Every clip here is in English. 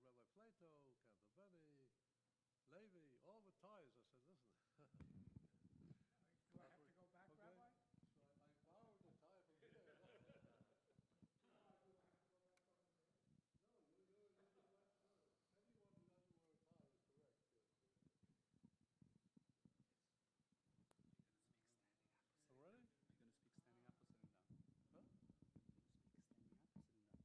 Rabbi Plato, Cantabene, Levi, all with ties. I said, listen. Do I have to go back, okay. Rabbi? So I borrowed the tie from here. Do I have to go back talking to him? No, you're left turn. Anyone who doesn't wear a tie is correct, yes. I'm ready? You're going to speak standing up or sitting down? Huh? You're going to speak standing up or sitting down? You're going to stand? I'm going to stand. Okay. No. First I'm speaking and then borrow because the time is question of the Zman.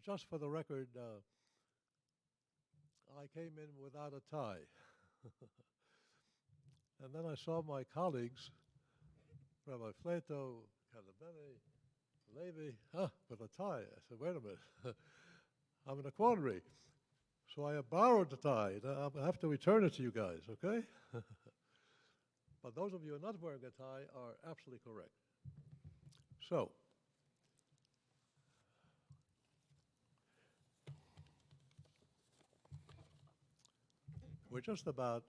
Just for the record, I came in without a tie. And then I saw my colleagues, Rabbi Plato, Cantabene, Levi, with a tie. I said, wait a minute, I'm in a quandary. So I have borrowed the tie. I'll have to return it to you guys, okay? But those of you who are not wearing a tie are absolutely correct. So, we're just about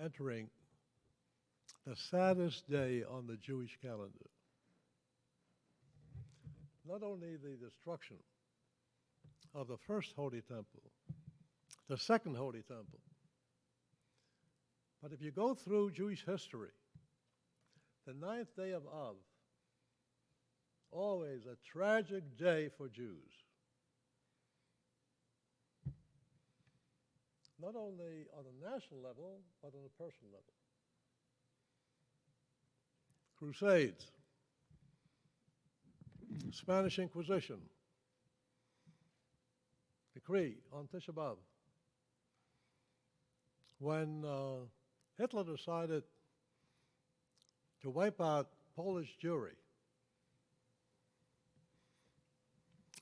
entering the saddest day on the Jewish calendar. Not only the destruction of the first Holy Temple, the second Holy Temple, but if you go through Jewish history, the ninth day of Av, always a tragic day for Jews. Not only on a national level, but on a personal level. Crusades, Spanish Inquisition, decree on Tisha B'Av. When Hitler decided to wipe out Polish Jewry.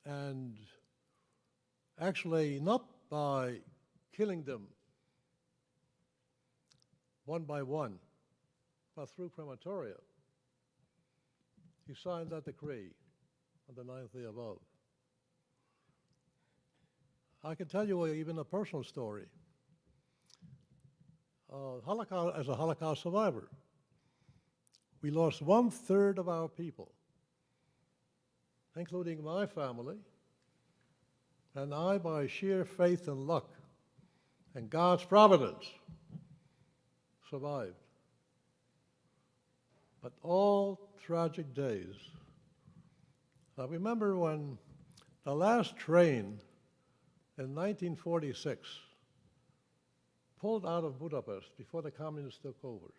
And actually not by killing them one by one, but through crematoria. He signed that decree on the 9th day of Av. I can tell you even a personal story. Holocaust, as a Holocaust survivor, we lost 1/3 of our people, including my family, and I, by sheer faith and luck and God's providence, survived. But all tragic days. I remember when the last train in 1946 pulled out of Budapest before the communists took over.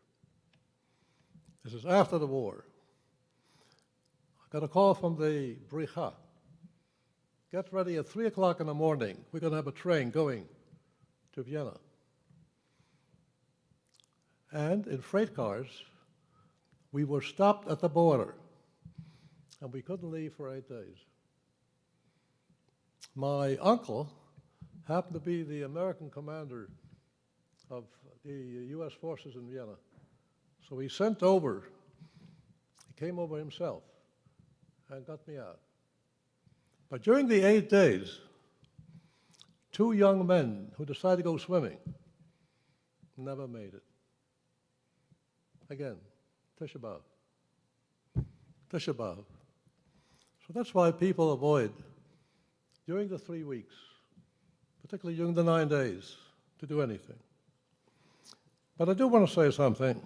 This is after the war. I got a call from the Bricha. Get ready at 3 o'clock in the morning. We're going to have a train going to Vienna. And in freight cars, we were stopped at the border, and we couldn't leave for 8 days. My uncle happened to be the American commander of the U.S. forces in Vienna. So he sent over, he came over himself and got me out. But during the 8 days, 2 young men who decided to go swimming never made it. Again, Tisha B'Av. Tisha B'Av. So that's why people avoid, during the 3 weeks, particularly during the 9 days, to do anything. But I do want to say something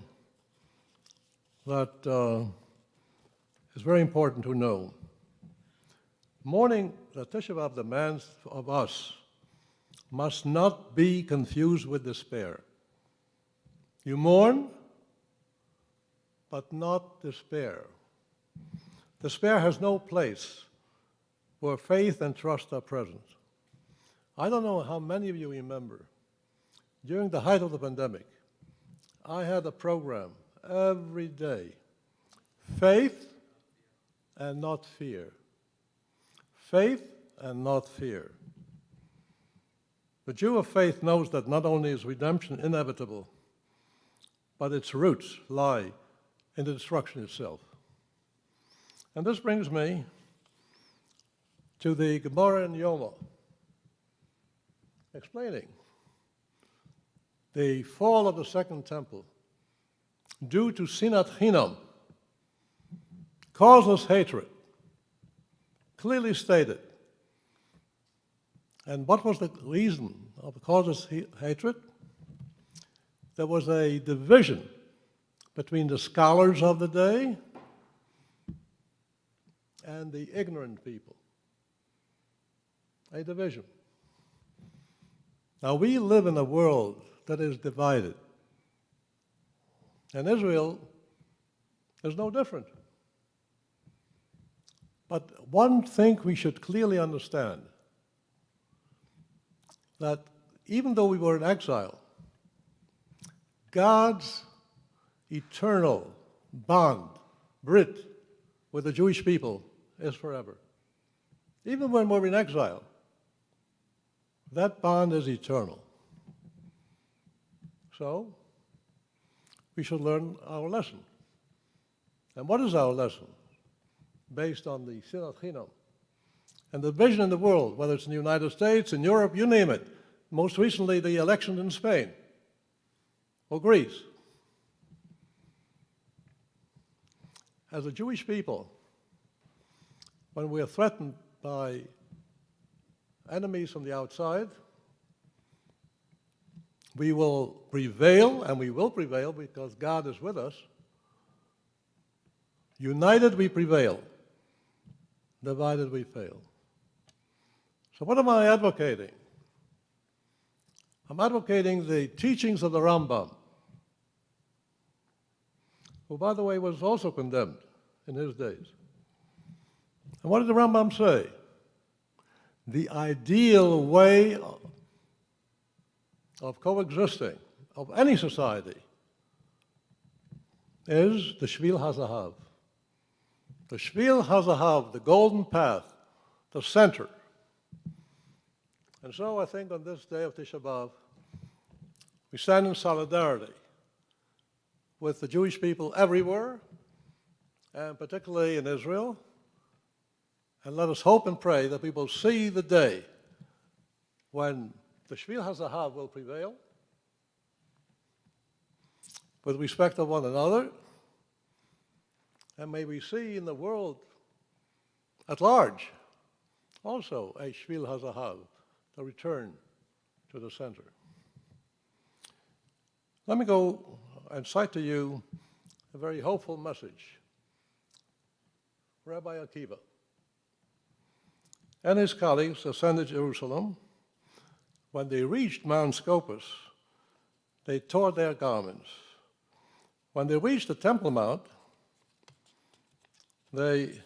that is very important to know. Mourning that Tisha B'Av demands of us must not be confused with despair. You mourn, but not despair. Despair has no place where faith and trust are present. I don't know how many of you remember, during the height of the pandemic, I had a program every day, faith and not fear. Faith and not fear. The Jew of faith knows that not only is redemption inevitable, but its roots lie in the destruction itself. And this brings me to the Gemara in Yoma, explaining the fall of the Second Temple due to sinat chinam, causeless hatred, clearly stated. And what was the reason of the causeless hatred? There was a division between the scholars of the day and the ignorant people. A division. Now, we live in a world that is divided. And Israel is no different. But one thing we should clearly understand, that even though we were in exile, God's eternal bond, Brit, with the Jewish people is forever. Even when we're in exile, that bond is eternal. So, we should learn our lesson. And what is our lesson? Based on the Sinat Chinam and the vision in the world, whether it's in the United States, in Europe, you name it. Most recently, the election in Spain or Greece. As a Jewish people, when we are threatened by enemies from the outside, we will prevail, and we will prevail because God is with us. United, we prevail. Divided, we fail. So what am I advocating? I'm advocating the teachings of the Rambam, who, by the way, was also condemned in his days. And what did the Rambam say? The ideal way of coexisting of any society is the Shvil HaZahav. The Shvil HaZahav, the golden path, the center. And so I think on this day of Tisha B'Av, we stand in solidarity with the Jewish people everywhere, and particularly in Israel. And let us hope and pray that we will see the day when the Shvil HaZahav will prevail with respect to one another, and may we see in the world at large also a Shvil HaZahav, the return to the center. Let me go and cite to you a very hopeful message. Rabbi Akiva and his colleagues ascended Jerusalem. When they reached Mount Scopus, they tore their garments. When they reached the Temple Mount, they,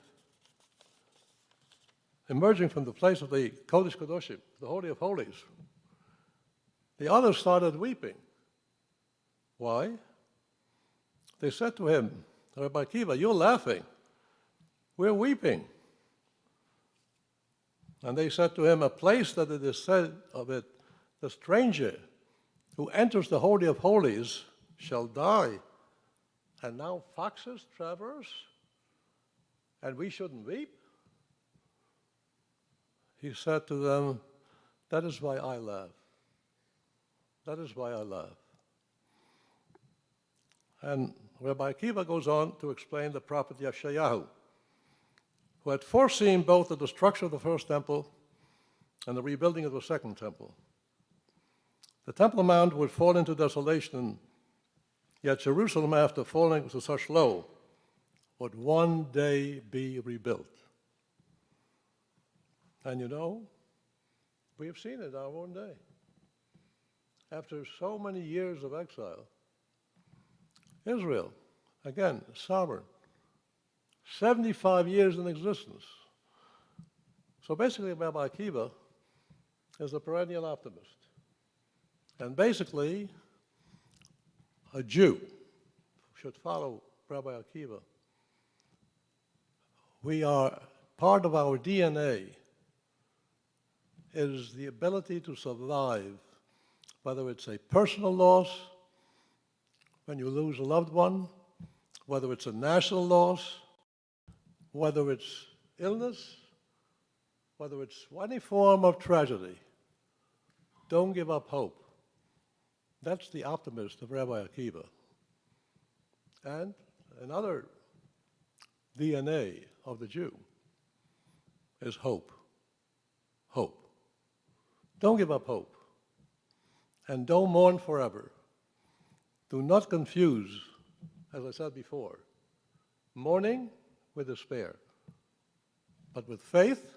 emerging from the place of the Kodesh Kodoshim, the Holy of Holies, the others started weeping. Why? They said to him, Rabbi Akiva, you're laughing. We're weeping. And they said to him, a place that it is said of it, the stranger who enters the Holy of Holies shall die. And now foxes traverse, and we shouldn't weep? He said to them, that is why I laugh. That is why I laugh. And Rabbi Akiva goes on to explain the prophet Yeshayahu, who had foreseen both the destruction of the first temple and the rebuilding of the second temple. The Temple Mount would fall into desolation, yet Jerusalem, after falling to such low, would one day be rebuilt. And you know, we have seen it our own day. After so many years of exile, Israel, again, sovereign, 75 years in existence. So basically, Rabbi Akiva is a perennial optimist. And basically, a Jew should follow Rabbi Akiva. We are, part of our DNA is the ability to survive, whether it's a personal loss, when you lose a loved one, whether it's a national loss, whether it's illness, whether it's any form of tragedy. Don't give up hope. That's the optimist of Rabbi Akiva. And another DNA of the Jew is hope. Hope. Don't give up hope. And don't mourn forever. Do not confuse, as I said before, mourning with despair, but with faith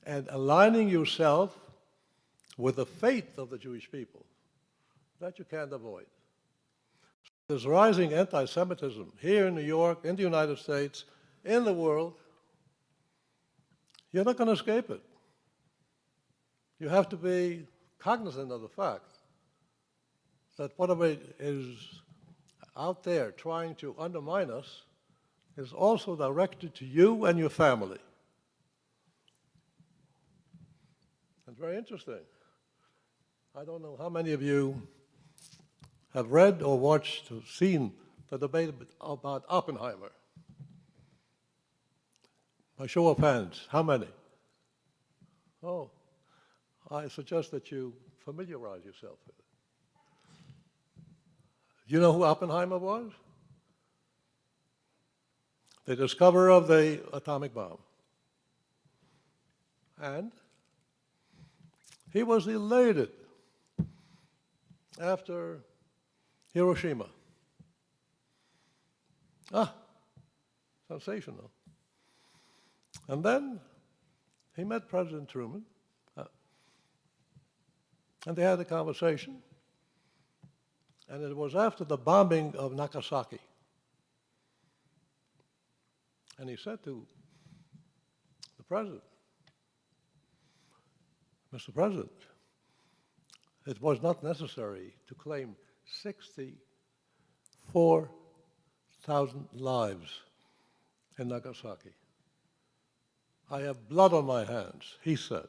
and aligning yourself with the faith of the Jewish people. That you can't avoid. There's rising anti-Semitism here in New York, in the United States, in the world. You're not going to escape it. You have to be cognizant of the fact that whatever is out there trying to undermine us is also directed to you and your family. It's very interesting. I don't know how many of you have read or watched or seen the debate about Oppenheimer. By show of hands, how many? Oh, I suggest that you familiarize yourself with it. You know who Oppenheimer was? The discoverer of the atomic bomb. And he was elated after Hiroshima. Sensational. And then he met President Truman, and they had a conversation, and it was after the bombing of Nagasaki. And he said to the president, Mr. President, it was not necessary to claim 64 1,000 lives in Nagasaki. I have blood on my hands, he said.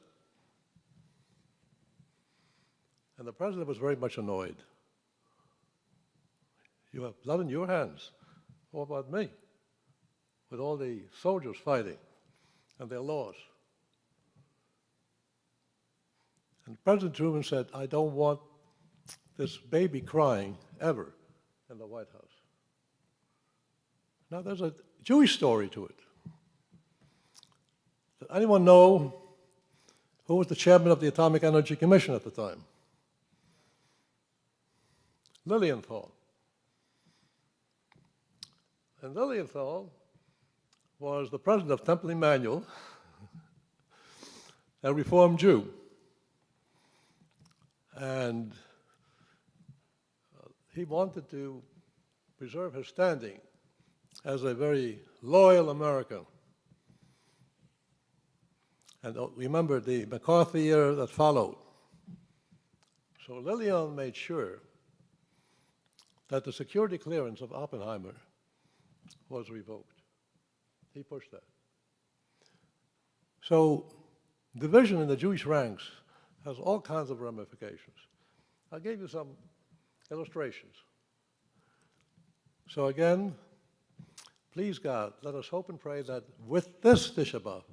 And the president was very much annoyed. You have blood in your hands. What about me? With all the soldiers fighting and their loss. And President Truman said, I don't want this baby crying ever in the White House. Now there's a Jewish story to it. Does anyone know who was the chairman of the Atomic Energy Commission at the time? Lilienthal. And Lilienthal was the president of Temple Emanuel, a Reformed Jew. And he wanted to preserve his standing as a very loyal American. And remember the McCarthy era that followed. So Lillian made sure that the security clearance of Oppenheimer was revoked. He pushed that. So division in the Jewish ranks has all kinds of ramifications. I gave you some illustrations. So again, please God, let us hope and pray that with this Tisha B'Av,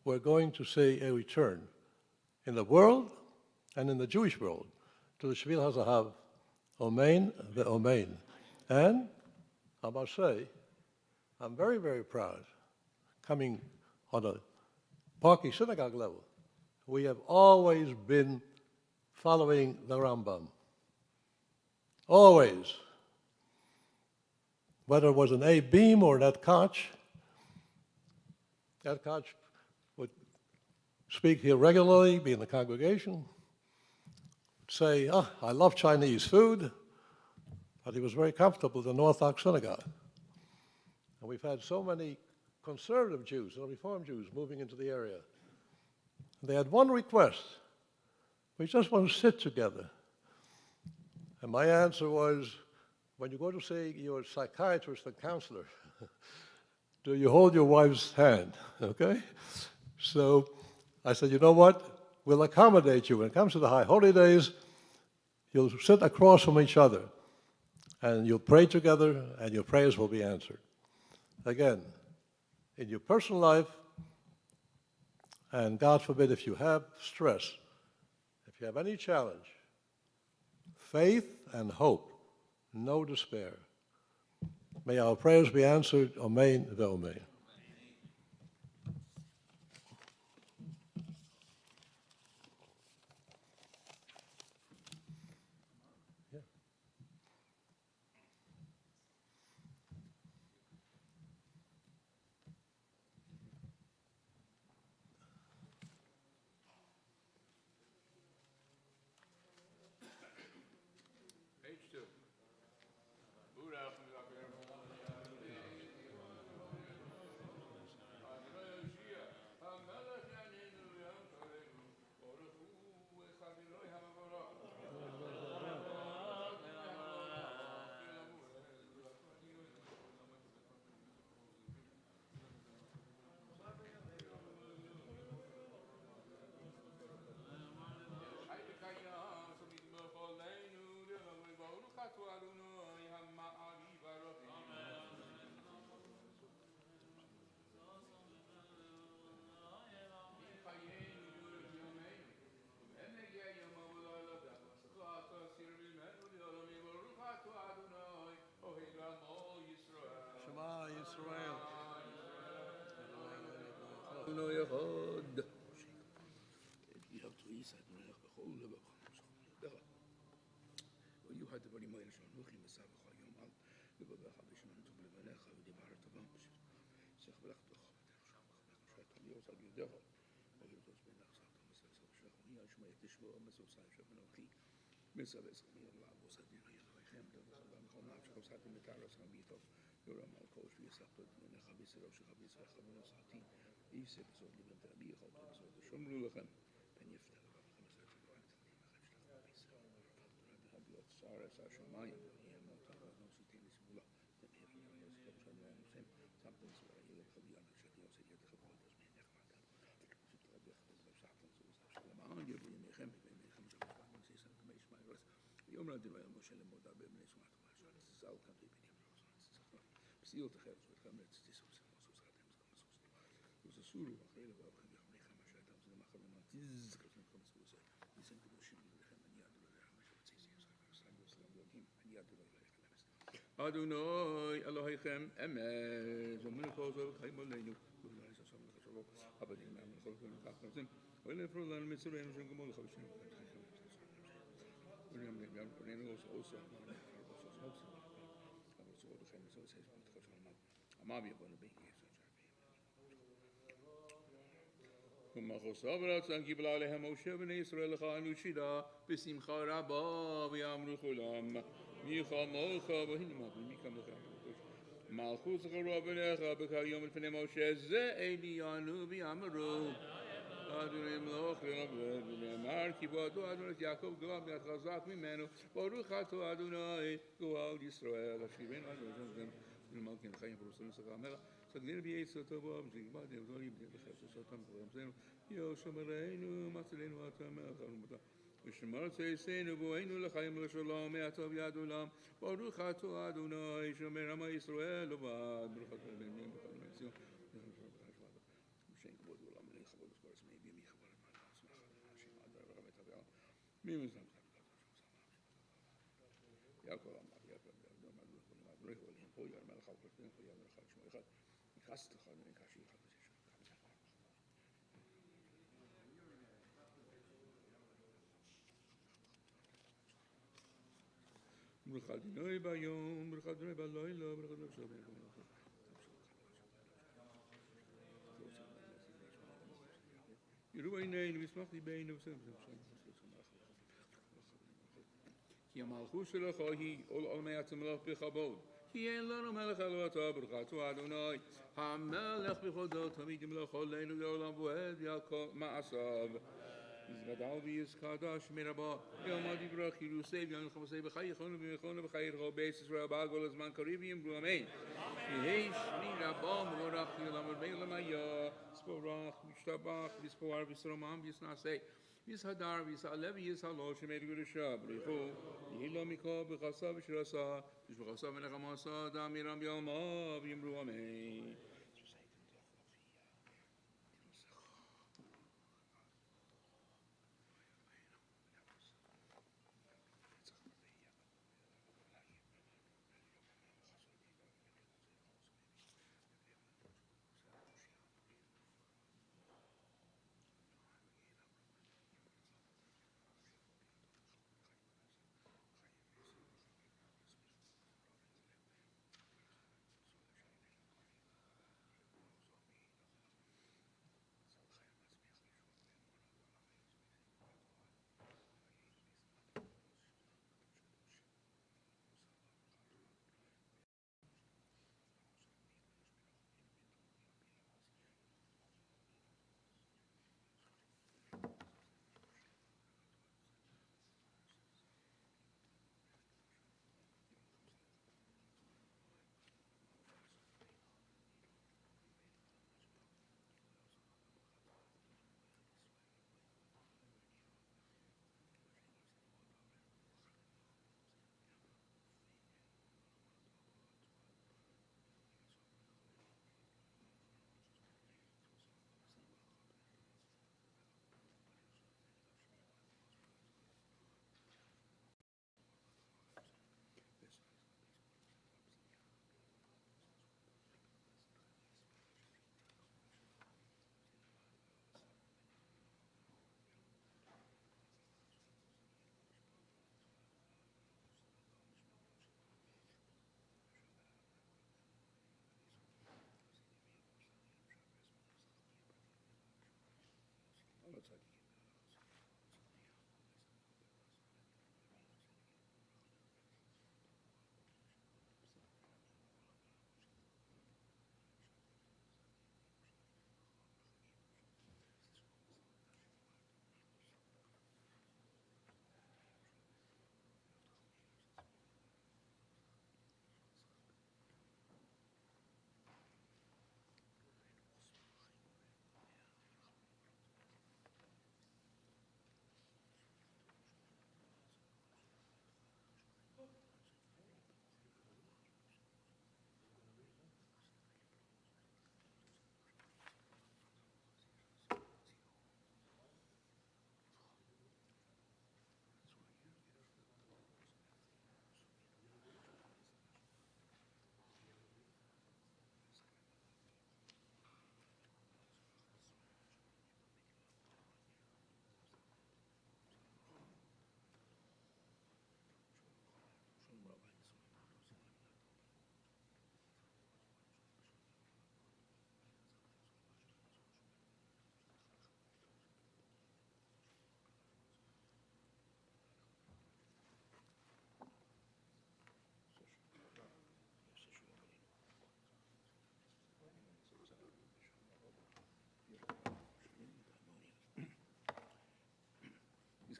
we're going to see a return in the world and in the Jewish world to the Shvil HaZahav, Omein ve'Omein. And I must say, I'm very, very proud, coming on a Parky Synagogue level, we have always been following the Rambam. Always. Whether it was an A-beam or an Ed Koch would speak here regularly, be in the congregation, say, oh, I love Chinese food, but he was very comfortable in the Orthodox Synagogue. And we've had so many conservative Jews and Reform Jews moving into the area. They had one request. We just want to sit together. And my answer was, when you go to see your psychiatrist and counselor, do you hold your wife's hand, okay? So I said, you know what? We'll accommodate you. When it comes to the high holy days, you'll sit across from each other, and you'll pray together, and your prayers will be answered. Again, in your personal life, and God forbid if you have stress, if you have any challenge, faith and hope, no despair. May our prayers be answered, Amen ve'Amen. Adonai Elohechem Emes Omen Kozol Chaim Aleinu Abadim Amen Chol Kachim Olen Frolan Mitzrayim Shem Gomol Chavshim also Amavi upon the big ומחוסברת קיבלה עליהם משה בני ישראל לחנו שירה בשמחה רבה ויאמרו כולם מי כמוך והנה מי כמוך מלכות זכרו בניך וכיום לפני משה זה עניינו ויאמרו אדוני מלוך לעולם ונאמר כי בועדו אדוני את יעקב גואל ביד חזק ממנו ברוך אתה אדוני גואל ישראל אשיבנו אדוני ולמלכין חיים פרוסים שכר המלך סגדיר בייצר טובו ונגמר דבדורי בחפש סותם ורמזנו יושמרנו מצלנו אתה מלך הרמתה ושמר צייסנו בואנו לחיים לשלום מהטוב יד עולם ברוך אתה אדוני שומר עמי ישראל לבד ברוך אתה בנים בכל מציאות ושאין כבוד עולם מלך כבוד וספרס מי בימי כבוד השם עד רב את אביעם מי מזם יעקב אמר יעקב אדום אדום אדום פה יאמר מלך הפרטים פה יאמר לך שמו אחד נכנסת לך ונקשי לך ברכה דינוי ביום, ברכה דינוי בלילה, ברכה דינוי בשבת. יראו עינינו וישמח ליבנו כי המלכות שלך היא עול עולמי המלך בכבוד. כי אין לנו מלך אלא אתה, ברכתו אדוני. המלך בכבודו תמיד ימלוך עלינו לעולם ועד יעקב מעשיו. יזגדל ויזקדש מרבה, יעמד יברך ירוסי וימלך חפשי בחייכון ובמלכון ובחייך בית ישראל הבא כל הזמן קריב יאמרו אמן. יהי שמי רבה מבורך לעולם ולעולם היה, ספורך משתבח וספואר וסרומם ויסנעשה. יסהדר ויסעלה ויסהלו שמי קדושה בריחו יהי לו מכה בחסה ושרסה ושבחסה ונחמסה דם ירם ביומם ויאמרו אמן.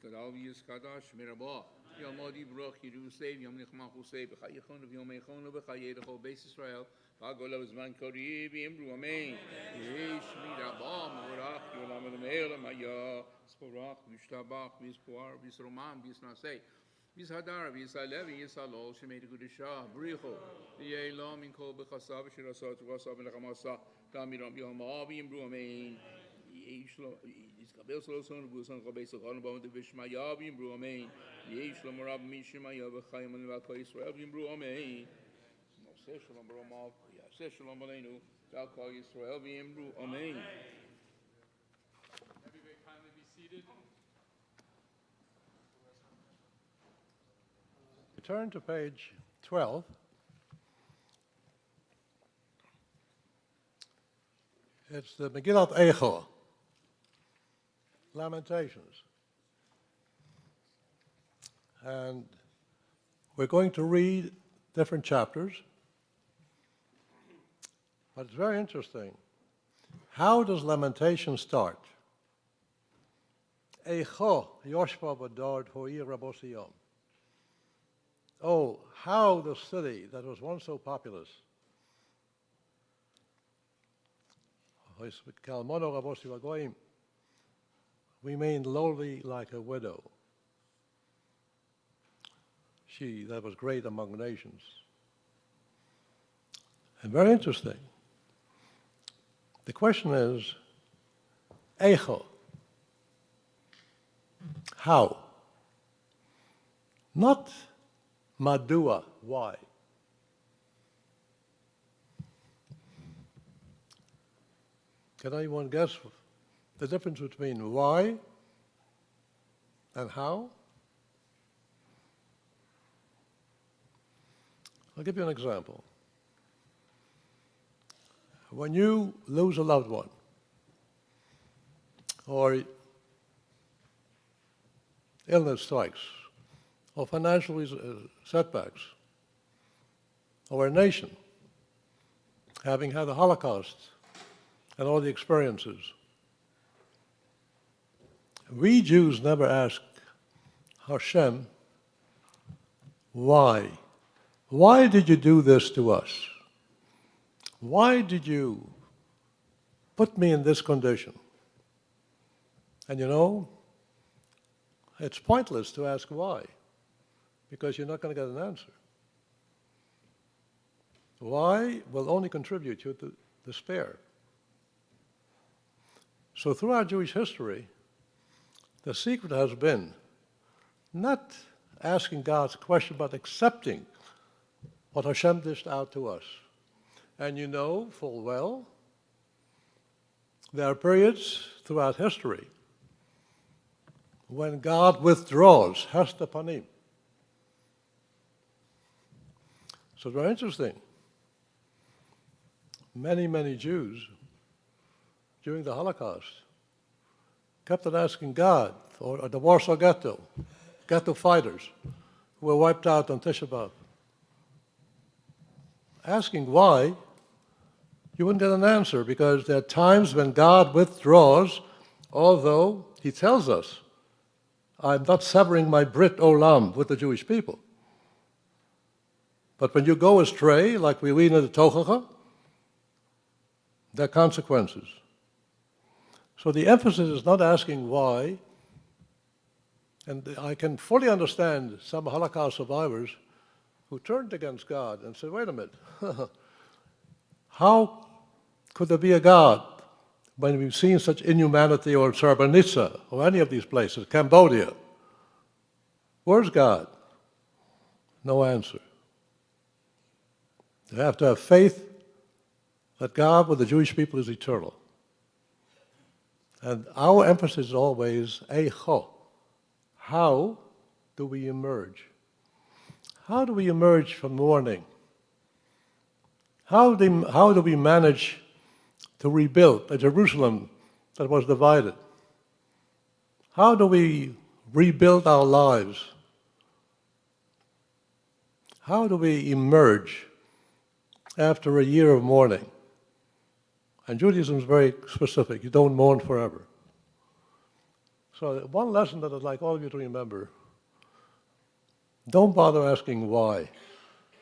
Yiskadal Yiskadash Mirabah. Yamadi Brach Yidu Save Yom Nichmachu Save Bechayechon of Yom Echon of Bechayedachol Beis Israel. Vagolav Zman Korib Imru Amen. Yesh Mirabah Morach Yolam Elamel Maya. Sporach Vishtabach Vispoar Visroman Visnasei. Vishadar Visalev Yisalol Shemed Gudisha Bricho. Yelam in Kol Bechasav Shirasat Vasab Lechamasa. Tamiram Yom Imru Amen. Iskabel Soloson, Busan, Rabes of Honor, the Vishmaya, Bimbru, Amen. Yeshlam Rab Mishimaya, Chaim and Vaka Israel, Bimbru, Amen. No Seshalom Bromov, Seshalom Balenu, Vaka Israel, Bimbru, Amen. Everybody kindly be seated. Turn to page 12. It's the Megillat Eicho, Lamentations. And we're going to read different chapters. But it's very interesting. How does Lamentation start? Eicho Yoshpa Badard Hoi Rabosiyom. Oh, how the city that was once so populous, remained lowly like a widow. She that was great among nations. And very interesting. The question is, Eicho. How? Not Madua, why? Can anyone guess the difference between why and how? I'll give you an example. When you lose a loved one, or illness strikes, or financial setbacks, or a nation having had the Holocaust and all the experiences, we Jews never ask Hashem, why? Why did you do this to us? Why did you put me in this condition? And you know, it's pointless to ask why, because you're not going to get an answer. Why will only contribute you to despair. So throughout Jewish history, the secret has been not asking God's question, but accepting what Hashem dished out to us. And you know full well, there are periods throughout history when God withdraws, hasta panim. So it's very interesting. Many, many Jews during the Holocaust kept on asking God, or the Warsaw Ghetto fighters who were wiped out on Tisha B'Av, asking why, you wouldn't get an answer, because there are times when God withdraws, although He tells us, I'm not severing my Brit Olam with the Jewish people. But when you go astray, like we read in the Tochacha, there are consequences. So the emphasis is not asking why, and I can fully understand some Holocaust survivors who turned against God and said, wait a minute, how could there be a God when we've seen such inhumanity, or Srebrenica, or any of these places, Cambodia? Where's God? No answer. You have to have faith that God with the Jewish people is eternal. And our emphasis is always, Eicho. How do we emerge? How do we emerge from mourning? How do we manage to rebuild a Jerusalem that was divided? How do we rebuild our lives? How do we emerge after a year of mourning? And Judaism is very specific. You don't mourn forever. So one lesson that I'd like all of you to remember, don't bother asking why.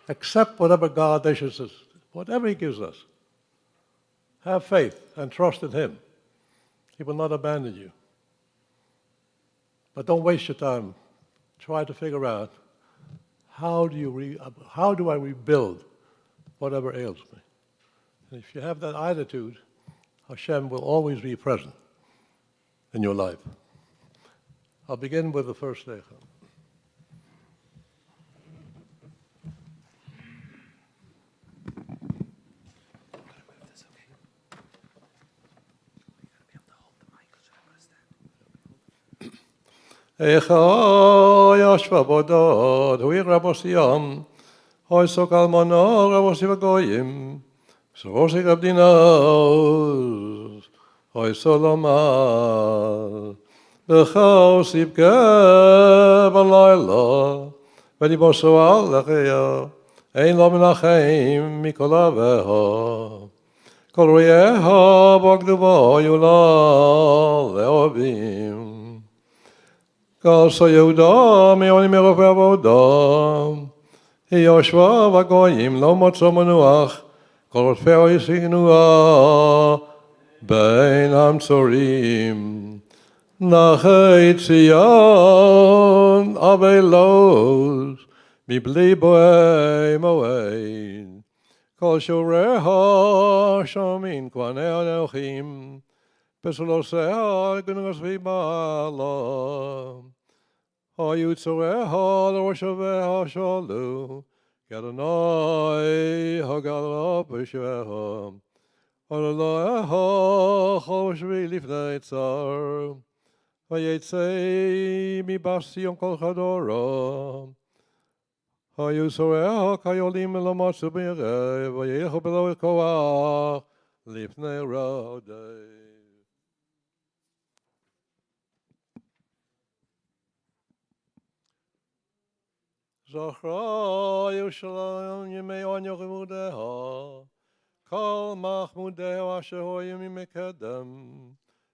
Accept whatever God dishes us, whatever He gives us. Have faith and trust in Him. He will not abandon you. But don't waste your time. Try to figure out how do I rebuild whatever ails me. And if you have that attitude, Hashem will always be present in your life. I'll begin with the first Lecha. Echa yashva bodod, hui rabosiyam, hoi sokal mono rabosi vagoyim, sorosi rabdinos, hoi solomal, bechau sibke balayla, v'diboso al lecheya, ein lo menachem mikol aveha, kol royeha bogdubo yula leobim, Kol so Yehuda me'oni merofe avoda, Yoshua v'goyim lo motzo menuach, kol rotfeo yisinua, bein hamtzorim. Nachei Tzion avelos, mibli boei moed. Kol shoreha shomin kvanei anochim, Pesulosea gunus v'mala. Hayutzoreha l'roshaveha shalu. Yadonai hagala b'sheveha. Adonaiha choshvi lifnei tzar. Vayetzei mibastion kol chadora. Hayutzoreha kayolim l'matzu b'yireh. Vayelchu b'lo koach lifnei rodei. Zachra Yerushalayim Yemei Anya Chimudeha Kol Machmudeha Asher Hoyim Mekedem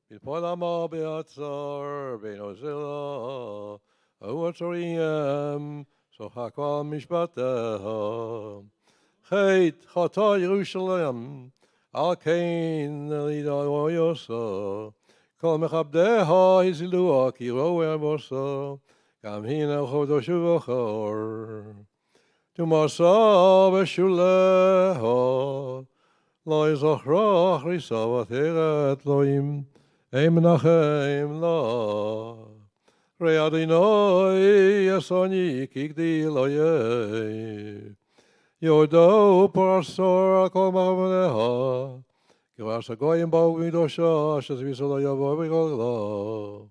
B'Pol Amar Be'atzar Bein Ozela Ahu Atzoriyem Sochakol Mishpateha Chet Chata Yerushalayim Al Kain Lida Oyosa Kol Mechabdeha Hizilua Ki Roe Abosa Kam hina chodosh v'chor, Tumasa v'shuleha, Lo yizochra achrisa v'teret loim, Ein menachem la. Re Adonai yasoni kigdi lo ye, Yodo parasor kol ma'avaneha, Kivas hagoyim ba'u v'dosha, Shes v'yisolo yavo v'gogla.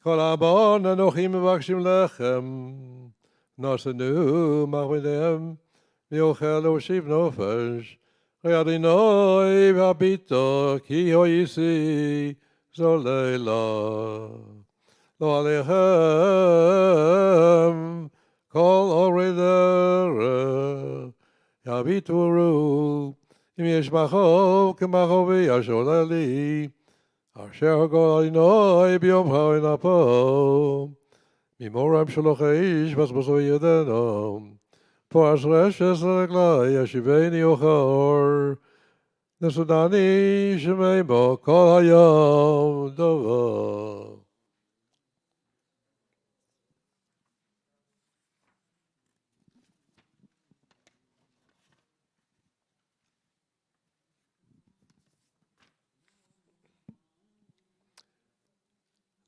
Kol abon anochim mevakshim lechem, Nasenu machmedem, V'yochel l'oshiv nofesh, Re'adinoi v'habito, Ki hoyisi zoleila. Lo alechem, Kol oredere, Yabituru, Im yesh macho, K'macho v'yashol Asher Adonai b'yom ha'inapo, Mimorab shalocheish basbaso yedeno, Po'as reshes l'reglai yashiveni ochor, Nesudani shemei bo kol hayom dova.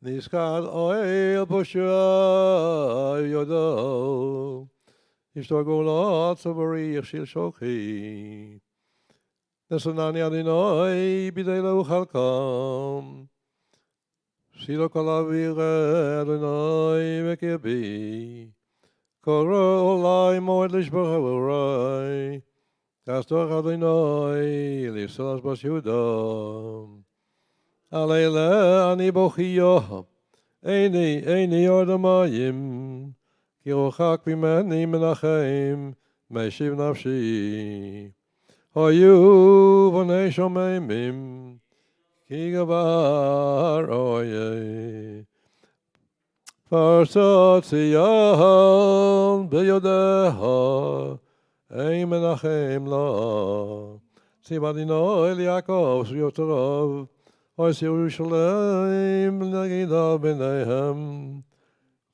Niskad oil b'shua yodo, Ishtogolat tzavori yachshil shochi, Nesanani Adonai b'dei lo chalkam, Silo kol avire Adonai v'kirbi, Koro olai moed lishbach ha'vorai, Kastor Adonai l'Yisrael bas Yehuda. Alele ani bochio, Eini yordamayim, Ki rochak b'meni menachem, Meishiv nafshi. Hayu v'nei shomemim, ki gavar oye. Farsatiyam beyodeha, ein menachem la. Sibadino el Yaakov, Shriotarav, Ois Yerushalayim, Nagida b'neihem.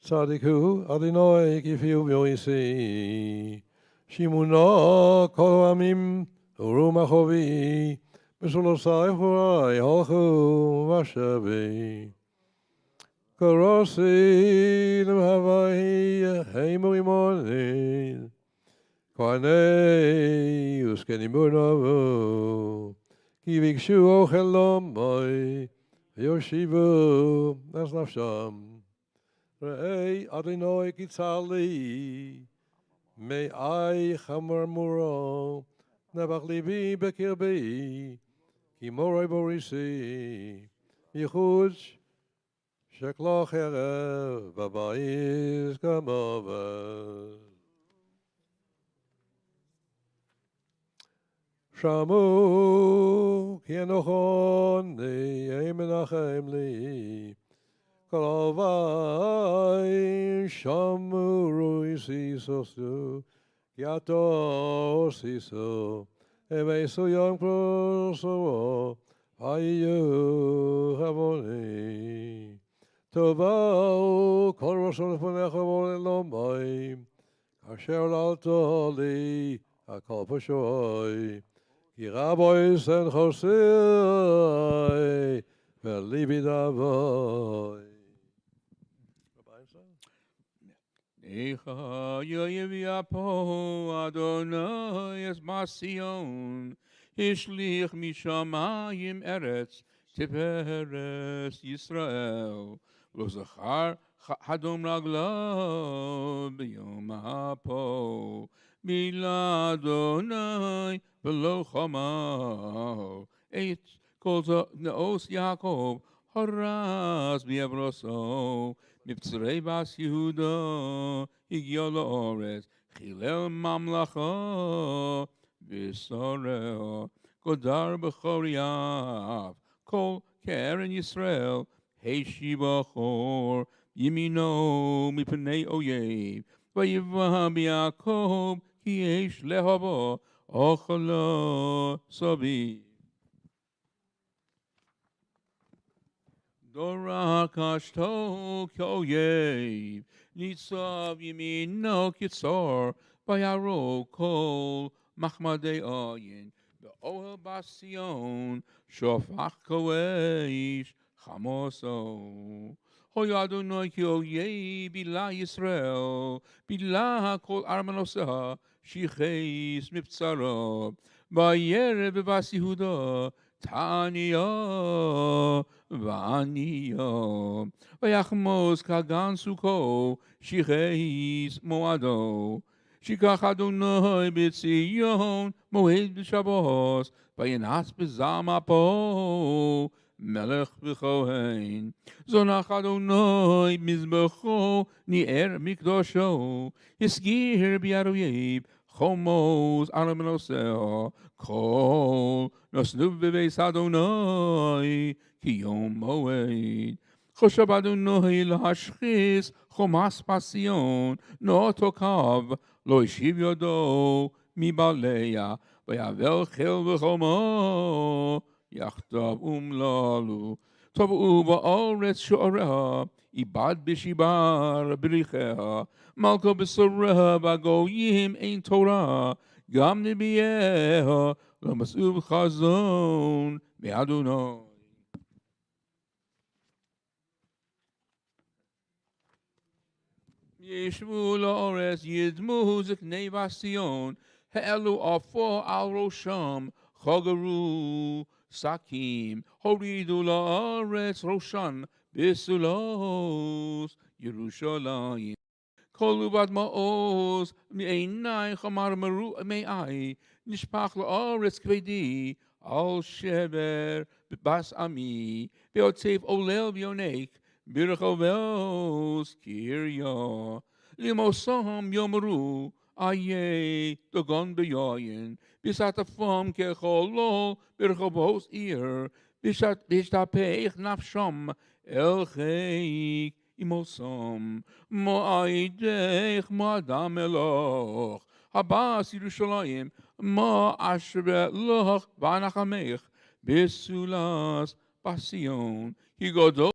Tzadiku Adonai kifiu v'yoisi. Shimuna kol amim uru machovi. B'sholosai horai halchu vashavi. Korosi l'mhavai heimu imonin. Kwanei uskeni munavu. Ki vikshu ochel lomai. Yoshivu as nafsham. Re'ei Adonai kitzali, me'ai chamar muro, nebach libi bekirbi, ki moroi borisi, yichud sheklo cherev, babayis kamovet. Shamu ki enochoni, ei menachem li, Kalavai shamuru isisosu yato siso emesu yom proso ayu havoni tovau kol roshon lefonecha volelomai asher lalto li akol pashoy ki rabois en chosei velibi davoy. Echa yoyev yapo Adonai es Masion, Ishlich mishamayim eretz tiperes Yisrael, Lo zachar hadom raglo b'yom hapo, Bila Adonai v'lo chama, Eit kol neos Yaakov haras b'yavroso, Miptzrei bas Yehuda higyo la'oretz chilel mamlacha v'soreo godar b'choriav kol keren Yisrael heishi b'chor yimino mipnei oyev vayiva b'Yaakov ki yesh lehavo ochalo sobi. Dora kashto k'oyev, nitzav yimino kitzor, vayaro kol machmadei ayin, be'ohel basion, shofach koeish chamoso. Hoy Adonai k'oyev bila Yisrael, bila kol armanoseha, shicheis miptzaro, vayere b'bas Yehuda, Tanya Vanya Vayachmos Kagan Suko Shicheis Moado Shikach Adonai B'Tzion Moed B'Shabos Vayenas B'Zam Apo Melech B'Chohen Zonach Adonai Mizbecho Ni'er Mikdosho Yisgir B'Yaroyev Chomos Aramenoseo Kol Nosnuv Bebeis Adonai Ki Yom Moed Choshav Adonai L'Hashchis Chomas Pasion No Tokav Lo Yishiv Yodo Mi Baleya Vayavel Chel V'Chomo Yachtav Umlalu Tovu Ba'oretz Shoreha Ibad B'Shibar B'Richeha Malko B'Soreha B'Goyim Ein Torah Gam Nibieha L'Mas'uv Chazon Me'Adonai. Yeshvu La'oretz Yidmu Ziknei Vasion Ha'elu Afo Al Rosham Chogaru Sakim Horidu La'oretz Roshan Bisulos Yerushalayim Kolu Bad Ma'oz Me'einai Chamar Meru Me'ai Nishpach La'oretz Kvedi Al Sheber Bas Ami Be'otev Olel Bionek Birchovels Kirya Limosam Yomaru Aye Dogon Beyoyin Bisatafam Kecholo Birchovos Ir בהשתפך נפשם אל חיק עמוסם, מועדך מועדם אלוך, הבאס ירושלים, מה אשרה לך ונחמך, בסולס בציון, כי גדול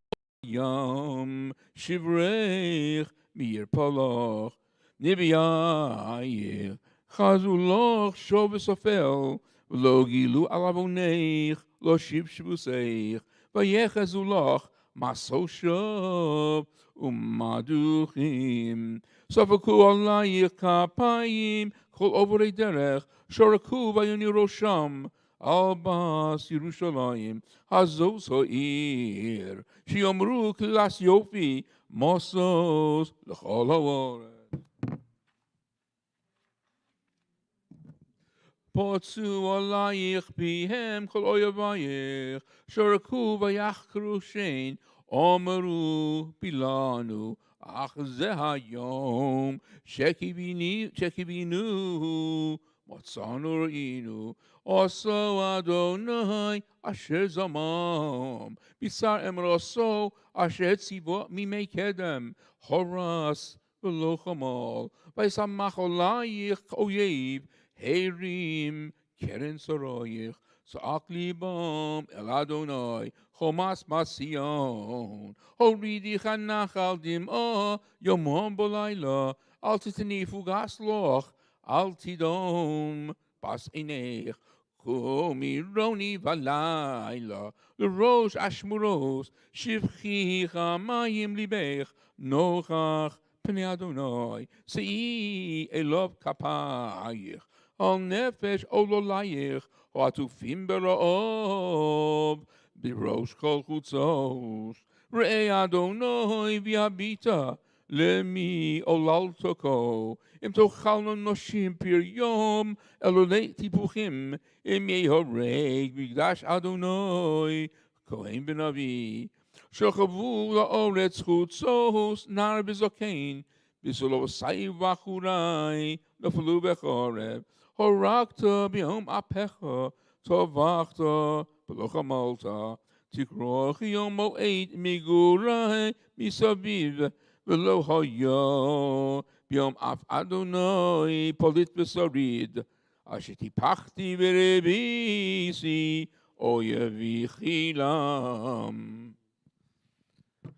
ים, שברך מאיר פלח, נביאייך, חזו לך שוב וסופל, ולא גילו על עוונך, לא שבשבוסך, ויחזו לך מסו שוב ומדוכים. ספקו עלייך כפיים, כל עוברי דרך, שרקו ויוני ראשם, על בס ירושלים, הזו העיר, שיאמרו כלס יופי, מוסוס לכל הארץ. פוצו עלייך פיהם כל אויבייך, שרקו ויחקרו שן, אמרו פילנו, אך זה היום שקיווינו, מצאנו ראינו, עשו אדוני אשר זמם, בשר אמרסו אשר ציוו מימי קדם, חורס ולא חמל, וישמח עלייך אויב, הרים קרן שרייך, צעק ליבם אל אדוני, חומס בציון, הורידיך הנחל דמעה, יומם בלילה, אל תתניפו גס לך, אל תדום פס עינך, קומי רוני בלילה, לראש אשמורוס, שפכי מים ליבך, נוכח פני אדוני, שאי אליו כפייך, על נפש עולולייך, העטופים ברעב, בראש כל חוצות. ראה אדוני והביטה, למי עוללת כה, אם תאכלנו נשים פריום, אלולי טיפוחים, אם יהרג מקדש אדוני, כהן ונביא. שכבו לאורץ חוצות, נער בזקן, בסולוסי ובחורי, נפלו בחורב. הרגת ביום אפיך, טבחת ולא חמלת, תכרוך יום מועד מגורי מסביב, ולא היה ביום אף אדוני פוליט ושריד, אשר טיפחתי ורביסי, אויבי חילם.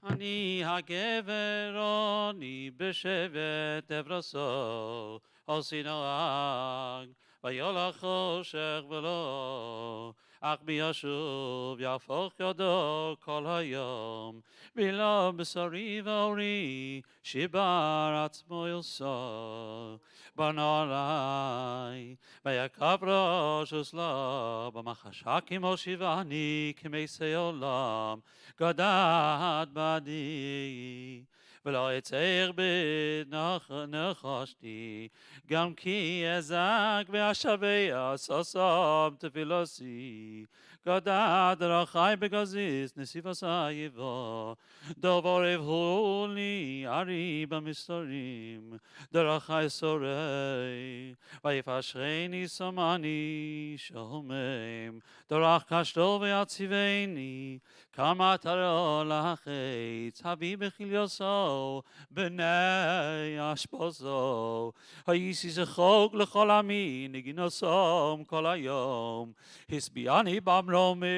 אני הגבר, אני בשבט אברסו, על סינאג, ויולך חושך ולא, אך בישוב יהפוך ידו כל היום, ולא בשרי ואורי, שיבר עצמו יוסו, בנה עלי, ויקב ראש וסלו, במחשכים הושיבני כמסי עולם, גדד בדי, ולא אצער בנחשתי, גם כי אזעק ואשבע ששם תפילוסי, גדד דרכי בגזיז נסיף עשייבו, דבור אבהו לי ארי במסתרים, דרכי סורי, ויפשרני שמני שומם, דרך קשתו ויציבני, כמה תרא לחץ, הביא בכליוסו, בני אשפוזו, היסי זחוק לכל עמי, נגינוסום כל היום, הסביעני במרומים,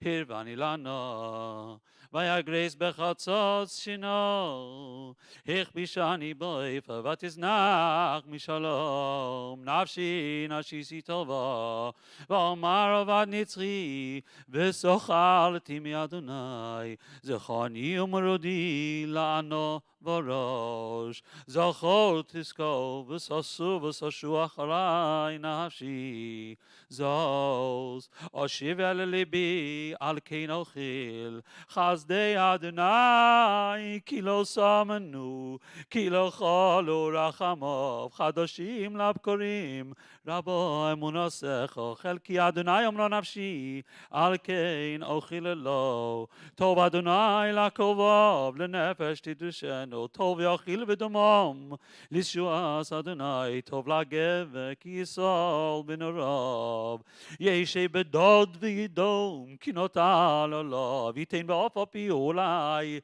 הרבני לנו, ויגרס בחצות שינו, הכבישני באיפה ותזנח משלום, נפשי נשיסי טובה, ואומר עבד נצחי, ושוחלתי מאדוני, זכרני ומרודי לנו בראש, זכור תזכור וששו וששו אחרי נפשי, זוז אשיב אל ליבי על כן אוכל, חסדי אדוני כי לא שמנו, כי לא חלו רחמיו, חדשים לבקרים, רבו אמונתך, חלקי אדוני אמרו נפשי, על כן אוכל לו, טוב אדוני לקרוביו, לנפש תדרשנו, ממנו, טוב יאכיל ודומם, לישועת אדוני, טוב לגבר, כי יסול בנעוריו. ישי בדוד וידום, כי נוטל עליו, ייתן בעוף אפי אולי,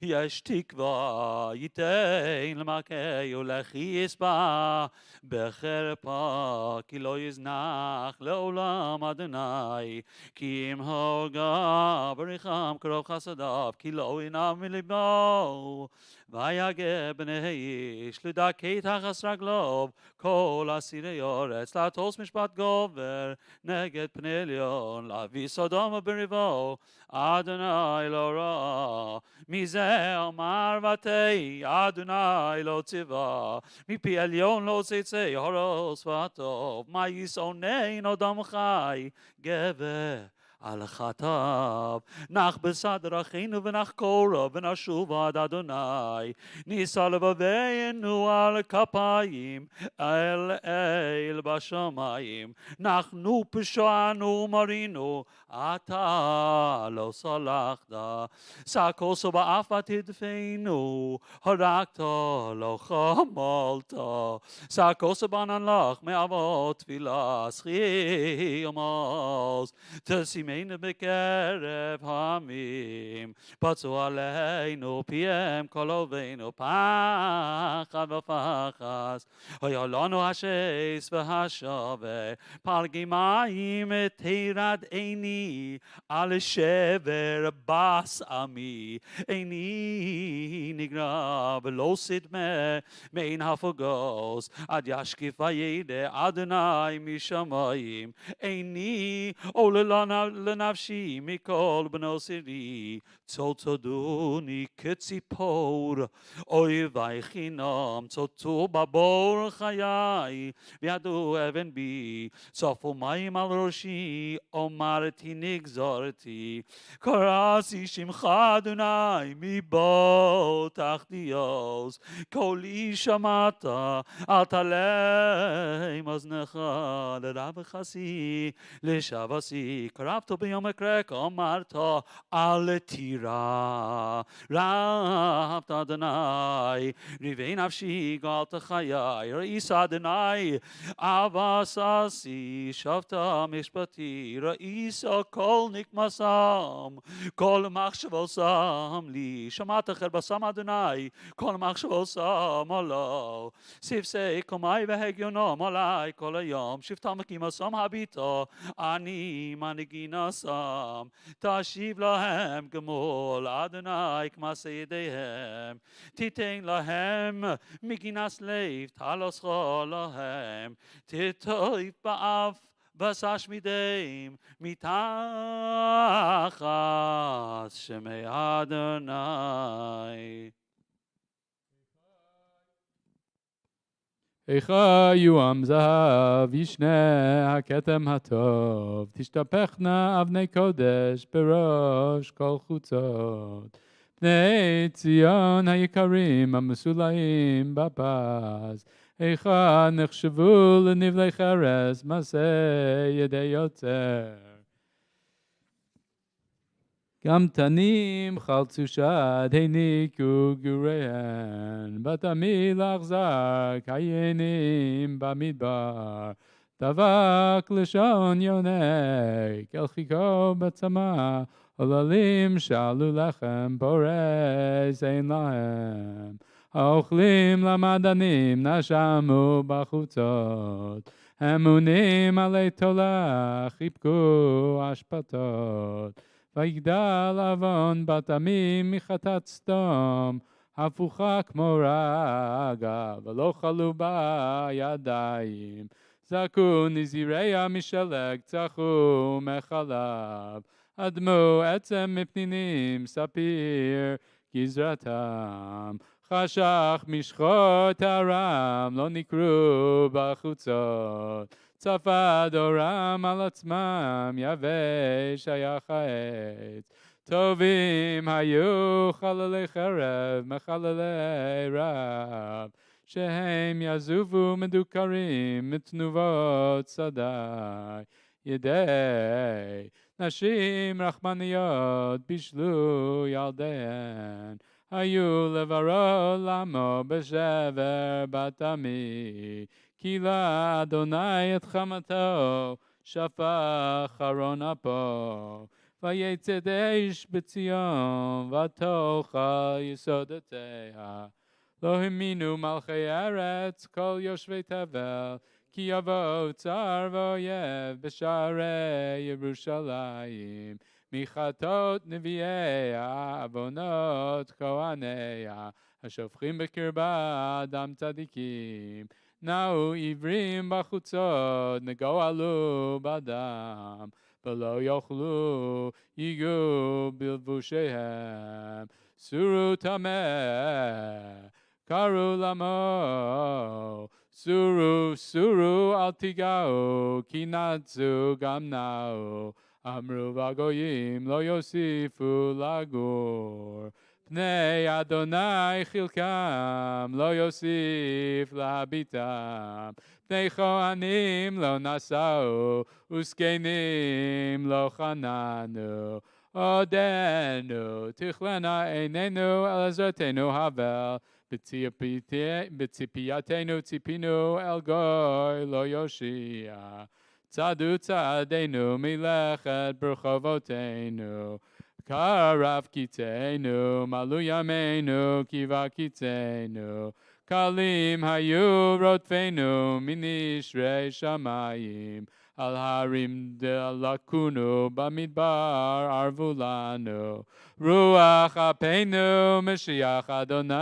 יש תקווה, ייתן למכהו, לכי יספה בחרפה, כי לא יזנח לעולם אדוני, כי אם הרגה בריחם קרוב חסדיו, כי לא ינם מלבו, ויגע בני איש לדכא תחת רגליו, כל אסירי אורץ לעטוס משפט גובר נגד פני עליון, להביא סדום בריבו, אדוני לא רע, מזה אמר ותהי, אדוני לא ציווה, מפי עליון לא צאצא הרוס וטוב, מה ישונן אדם חי, גבר על חטאיו, נח בסדר אחינו ונחקורה ונשוב עד אדוני, נישא לבבינו על כפיים אל בשמיים, נחנו פשענו מרינו, אתה לא סלחת, סקוסו באף ותדפנו, הרגת לא חמלת, סקוסו בנן לך מאבות תפילה, שחי עמוס, תשימנו בקרב העמים, פצעו עלינו פיהם כל אויבינו, פחד ופחס, היה לנו השש והשווה, פלגי מים תירד עיני, על שבר בס עמי, עיני נגרע ולא סדמה מעין הפוגוס, עד ישקיף וידע אדוני משמיים, עיני עולה לנפשי מכל בנו סירי, צודוני כציפור, אויבי חינם, צודו בבור חיי, וידו אבן בי, צפו מים על ראשי, אמרתי נגזרתי, קראתי שמך אדוני מבוא תחתיוס, קולי שמעת, אל תעלם אוזנך לרב חסי, לשבסי, קרבת ביום הקרק, אמרת אל תירא, רבת אדוני, ריבי נפשי גאלת חיי, ראיס אדוני, אבססי, שבת משפטי, ראיס הכל נקמסם, כל מחשבו שם לי, שמעת חרבסם אדוני, כל מחשבו שם עלו, ספסי קומי והגיונם עלי כל היום, שבטם מקימסם הביטו, אני מנהיגי נשם, תשיב להם גמול, אדוני כמעשה ידיהם, תיתן להם מגינס לב, תלוסך להם, תטויף באף בשש מידיהם, מתחת שמי אדוני. איכה יום זהב ישנה הכתם הטוב, תשתפכנה אבני קודש בראש כל חוצות. בני ציון היקרים המסולאים בפז, איכה נחשבו לנבלי חרס מעשה ידי יוצר. גם תנים חלצו שד הניקו גוריהן, בתמיל אכזר קיינים במדבר, דבק לשון יונק אל חיכו בצמא, עוללים שאלו לחם פורס אין להם, האוכלים למדנים נשמו בחוצות, אמונים עלי תולה חיבקו אשפתות, ויגדל עוון בת עמים מחטאת סדום, הפוכה כמו רגע, ולא חלו בה ידיים. זעקו נזיריה משלג, צחו מחלב, אדמו עצם מפנינים, ספיר גזרתם. חשך משחות הרם, לא נקרו בחוצות. צפד אורם על עצמם, יבש היה העץ. טובים היו חללי חרב, מחללי רב, שהם יזובו מדוכרים, מתנובות שדי. ידי נשים רחמניות בישלו ילדיהן, היו לברו למו בשבר בת עמי, כי לאדוני את חמתו, שפך ארון אפו. ויצד אש בציון, ותאכל יסודותיה. לא האמינו מלכי ארץ, כל יושבי תבל, כי יבוא צר ואויב בשערי ירושלים. מחטאות נביאיה, עוונות כהניה, השופכים בקרבה דם צדיקים. נעו עברים בחוצות, נגועלו בדם, ולא יאכלו, ייגעו בלבושיהם. סורו טמא, קראו למו, סורו אל תיגעו, כי נצו גם נעו. אמרו והגויים לא יוסיפו לגור. פני אדוני חלקם לא יוסיף להביטם. פני כהנים לא נשאו, וזקנים לא חננו. עודנו תכלנה עינינו אל עזרתנו הבל. בציפייתנו ציפינו אל גוי לא יושיע. צעדו צעדינו מלכת ברחובותינו. קרב קיצנו, מלאו ימינו, קיבה קיצנו. קלים היו רודפנו מנשרי שמיים. על הרים דלקונו, במדבר ערבו לנו. רוח אפינו, משיח אדוני,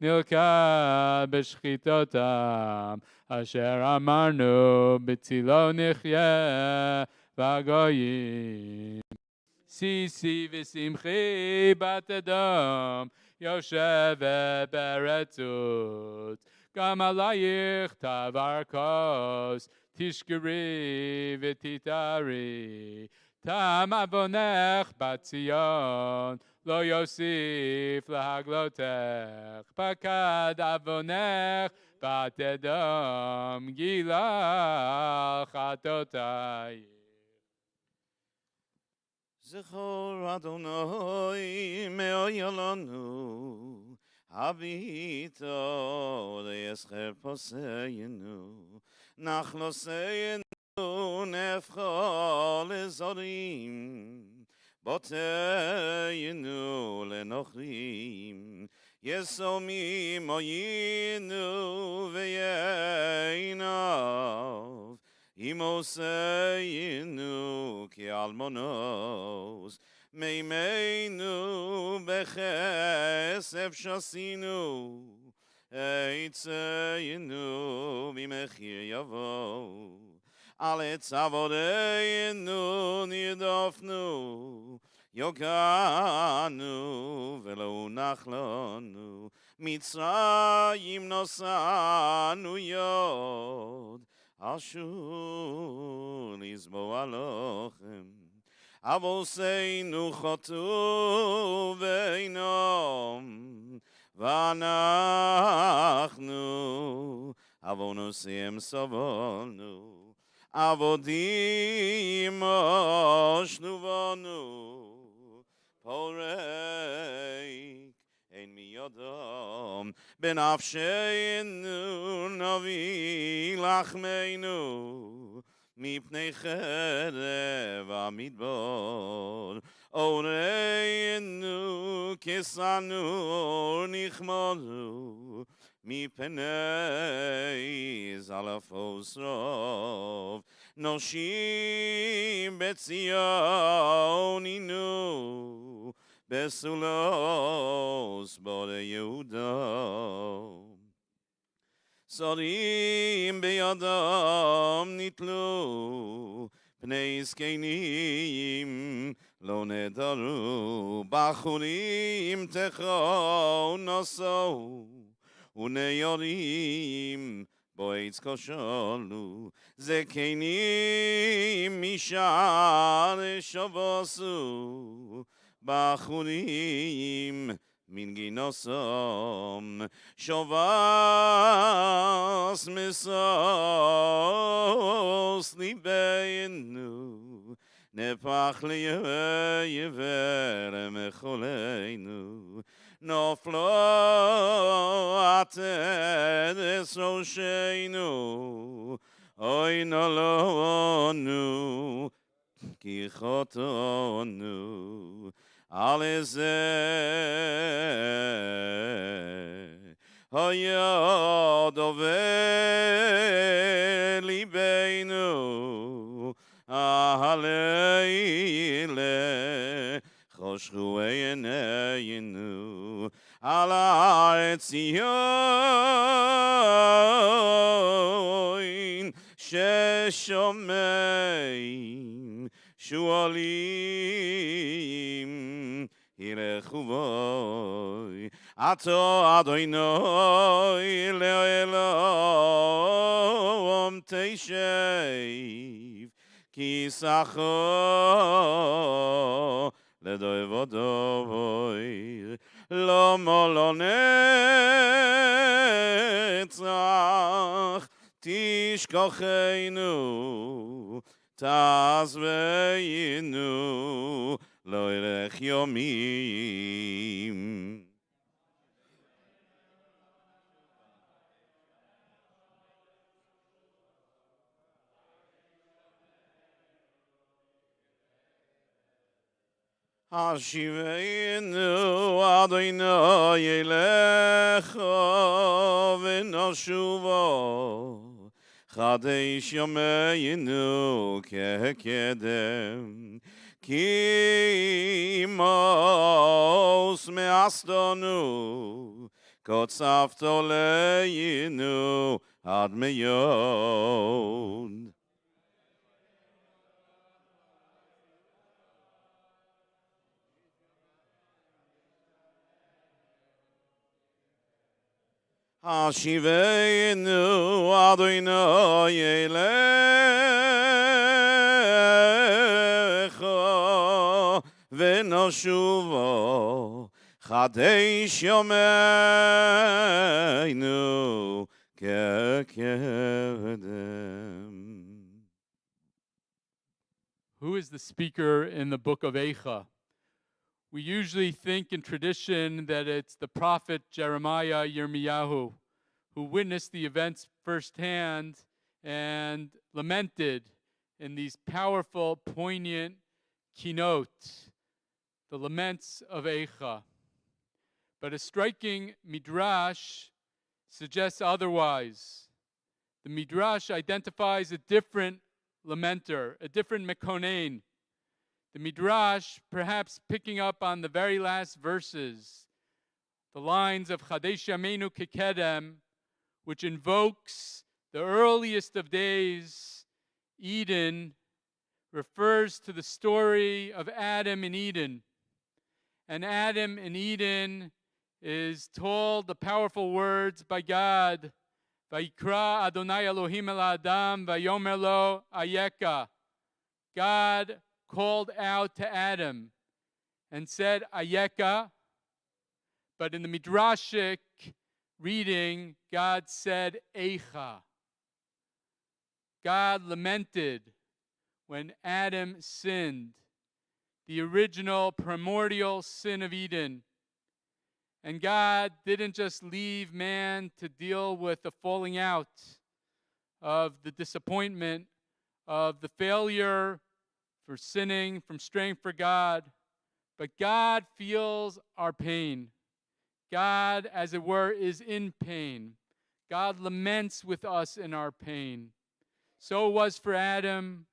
נלכד בשחיתותם. אשר אמרנו, בצילו נחיה בגויים. שישי ושמחי בת אדום, יושבת ברצות. גם עלייך תעבר כוס, תשכרי ותתארי. תם עוונך בציון, לא יוסיף להגלותך. פקד עוונך בת אדום, גילה חטאותייך. זכור אדוני מאויה לנו, הביטו ליסחר פוסיינו, נחלוסיינו נפחו לזורים, בוטיינו לנוכרים, יסומי מוינו ויינוב, אימוסיינו כאלמונוס, מימינו בכסף שסינו, עציינו ממחיר יבוא, על עץ עבודנו נרדפנו, יוגענו ולא נחלנו, מצרים נוסענו יוד, אשור לזבוע לכם, אבוסינו חטאו ואינם, ואנחנו עוונותיהם סבלנו, עבודים מושנו בנו, פורק אין מידם, בנפשנו נביא לחמנו, מפני חרב המדבר, אורנו כסנור נחמדו, מפני זלפוס רוב, נושים בציון אינו, בסולוס בורא יהודה. שרים בידם נתלו, פני זקנים לא נדרו, בחורים תכו נשאו, ונערים בועץ כשלו, זקנים משער שבסו, בחורים מן גינוסם, שובס מסוס ליבנו, נפח ליבר מחולנו, נופלו עטרת ראשנו, אוי נולנו, כי חטאנו, על זה היה דובר ליבנו, הלילה חשכו עינינו, על הארץ ציון ששומעים שואלים ילכו בוי, עתו אדוני לעולם תשב, כיסחו לדוי ודוי, למה לא נצח תשכחנו, תעזבנו, לא ילך יומים. השיבנו אדוני אליך ונשובו, חדש ימינו כקדם, כי מוס מאסתנו, קוצבת עלינו עד מאוד. השיבנו אדוני אליך ונשובו, חדש ימינו כקדם. Who is the speaker in the book of Eicha? We usually think in tradition that it's the prophet Jeremiah Yirmiyahu, who witnessed the events firsthand and lamented in these powerful, poignant keynotes, the laments of Eicha. But a striking midrash suggests otherwise. The midrash identifies a different lamenter, a different mekonen. The midrash, perhaps picking up on the very last verses, the lines of Chadesh Yameinu Kekedem, which invokes the earliest of days, Eden, refers to the story of Adam in Eden. And Adam in Eden is told the powerful words by God, Vayikra Adonai Elohim el Adam, Vayomer lo Ayeka. God called out to Adam and said, Ayeka. But in the midrashic reading, God said, Eicha. God lamented when Adam sinned, the original primordial sin of Eden. And God didn't just leave man to deal with the falling out of the disappointment, of the failure for sinning, from straying for God, but God feels our pain. God, as it were, is in pain. God laments with us in our pain. So it was for Adam,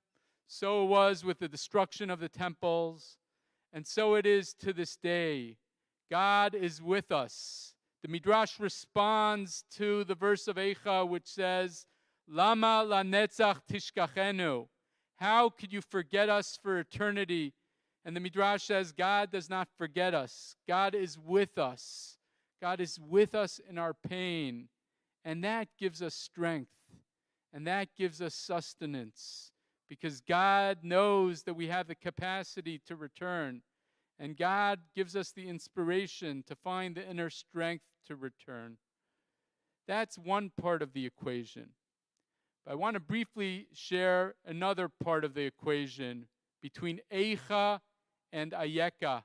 so it was with the destruction of the temples, and so it is to this day. God is with us. The Midrash responds to the verse of Eicha, which says, Lama lanetzach tishkachenu. How could you forget us for eternity? And the Midrash says, God does not forget us. God is with us. God is with us in our pain. And that gives us strength. And that gives us sustenance. Because God knows that we have the capacity to return. And God gives us the inspiration to find the inner strength to return. That's one part of the equation. But I want to briefly share another part of the equation between Eicha and Ayeka.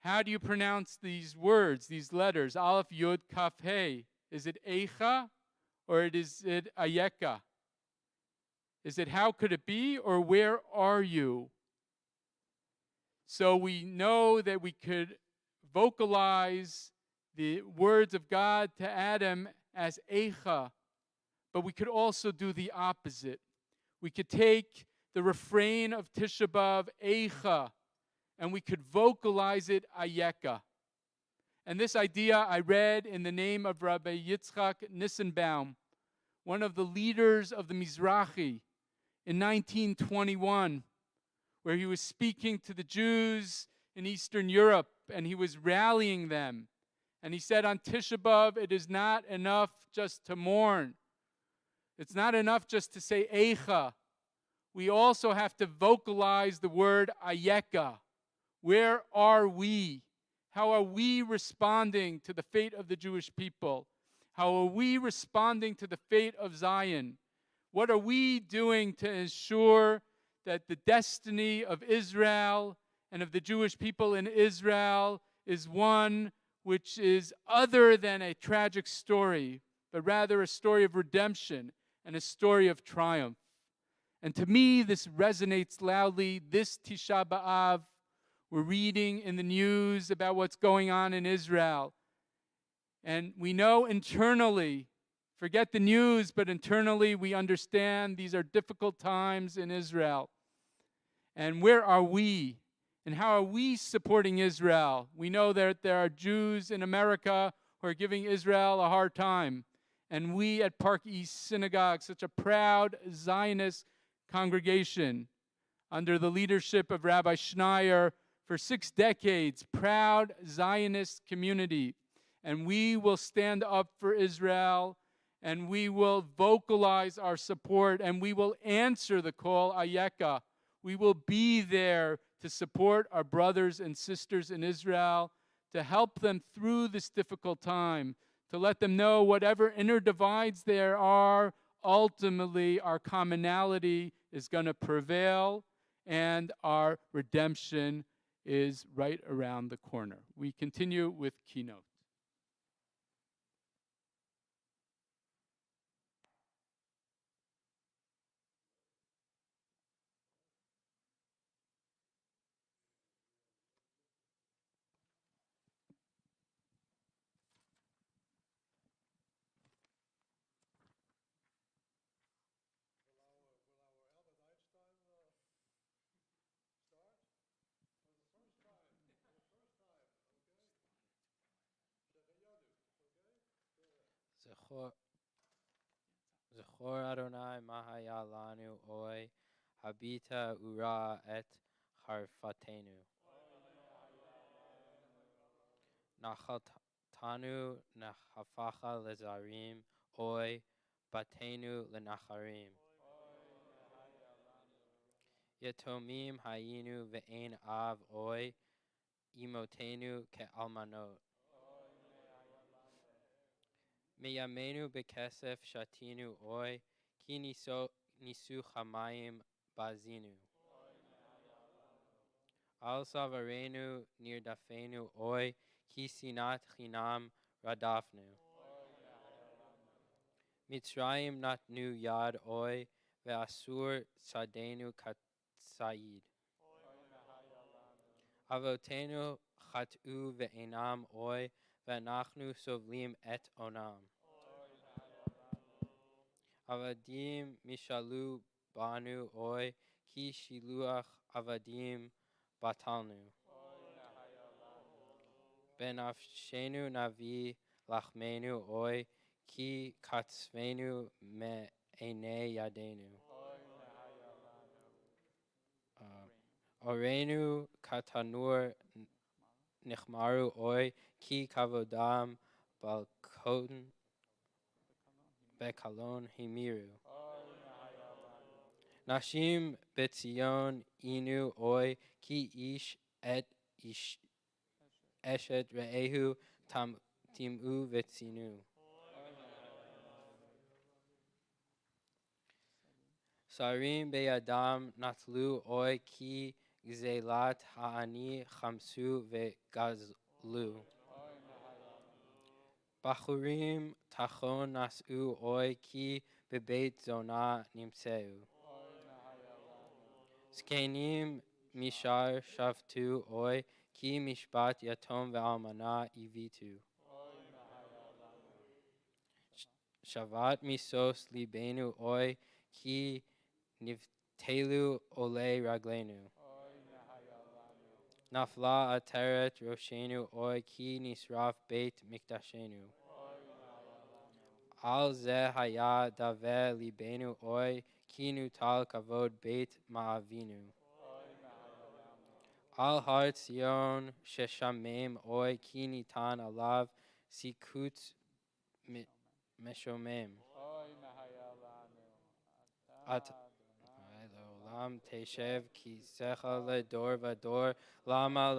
How do you pronounce these words, these letters? Aleph, Yud, Kaf, Hey. Is it Eicha or is it Ayeka? Is it how could it be or where are you? So we know that we could vocalize the words of God to Adam as Eicha, but we could also do the opposite. We could take the refrain of Tisha B'Av, Eicha, and we could vocalize it Ayeka. And this idea I read in the name of Rabbi Yitzchak Nissenbaum, one of the leaders of the Mizrahi in 1921, where he was speaking to the Jews in Eastern Europe, and he was rallying them. And he said, on Tisha B'Av, it is not enough just to mourn. It's not enough just to say Eicha. We also have to vocalize the word Ayeka. Where are we? How are we responding to the fate of the Jewish people? How are we responding to the fate of Zion? What are we doing to ensure that the destiny of Israel and of the Jewish people in Israel is one which is other than a tragic story, but rather a story of redemption and a story of triumph? And to me, this resonates loudly. This Tisha B'Av, we're reading in the news about what's going on in Israel. And we know internally, forget the news, but internally we understand these are difficult times in Israel. And where are we? And how are we supporting Israel? We know that there are Jews in America who are giving Israel a hard time. And we at Park East Synagogue, such a proud Zionist congregation, under the leadership of Rabbi Schneier, for 6 decades, proud Zionist community. And we will stand up for Israel, and we will vocalize our support, and we will answer the call, Ayeka. We will be there to support our brothers and sisters in Israel, to help them through this difficult time, to let them know whatever inner divides there are, ultimately our commonality is going to prevail, and our redemption is right around the corner. We continue with keynote. Zechor Adonai Mahaya Lanu Oi Habita Ura et Harfatenu Nachatanu Nachafacha Lezarim Oi Batenu Lenacharim Yatomim Hayinu Ve'ein Av Oi Imotenu Ke'almanot Meyamenu Bekesef Shatinu Oi Ki Nisu Chamayim Bazinu Al Savarenu Nirdafenu Oi Ki Sinat Chinam Radafnu Mitzrayim Natnu Yad Oi Ve'asur Sadenu Katsayid Avotenu Chatu Ve'enam Oi Ve'nachnu Sovlim Et Onam Avadim Mishalu Banu Oi Ki Shiluach Avadim Batalnu Benafshenu Navi Lachmenu Oi Ki Katzvenu Me Ene Yadenu Orenu Katanur Nichmaru Oi Ki Kavodam Balkon Bekalon Himiru Nashim Betzion Inu Oi Ki Ish Et Ish Eshet Re'ehu Timu Vetzinu Sarim Beyadam Natlu Oi Ki גזלת העני חמסו וגזלו. בחורים תחון נשאו אוי כי בבית זונה נמצאו. זקנים משאר שבתו אוי כי משפט יתום ואלמנה הביטו. שבת משוש ליבנו אוי כי נבטלו עולי רגלינו. נפלה עטרת ראשנו אוי כי נשרף בית מקדשנו. על זה היה דווה ליבנו אוי כי נוטל כבוד בית מאבינו. על הר ציון ששמם אוי כי ניתן עליו סיכות משומם. לעולם תשב כי שכל לדור ודור למה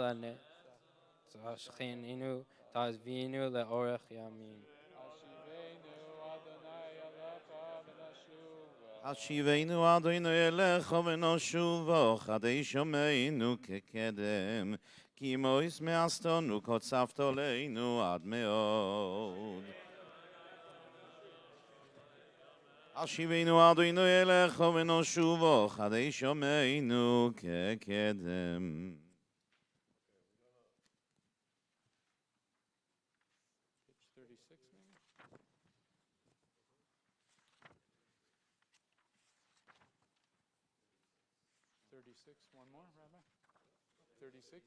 לנצחנו תעזבינו לאורך ימים. השיבנו אדוני אליך ונשובו חדי שומענו כקדם כי מויס מעשתנו קוצבת עלינו עד מאוד. השיבנו אדוני אליך ונשובו חדי שומענו כקדם. One more, Rabbi? 36?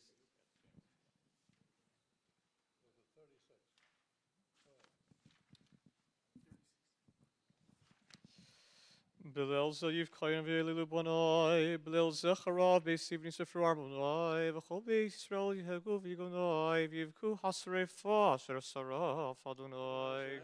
Bilel Zayiv Kayan Velilu Bonai, Bilel Zechara, Besivni Sefruar Bonai, Vachol Israel Yehegu Vigonai, Vivku Hasre Fa, Sarah Fadunai.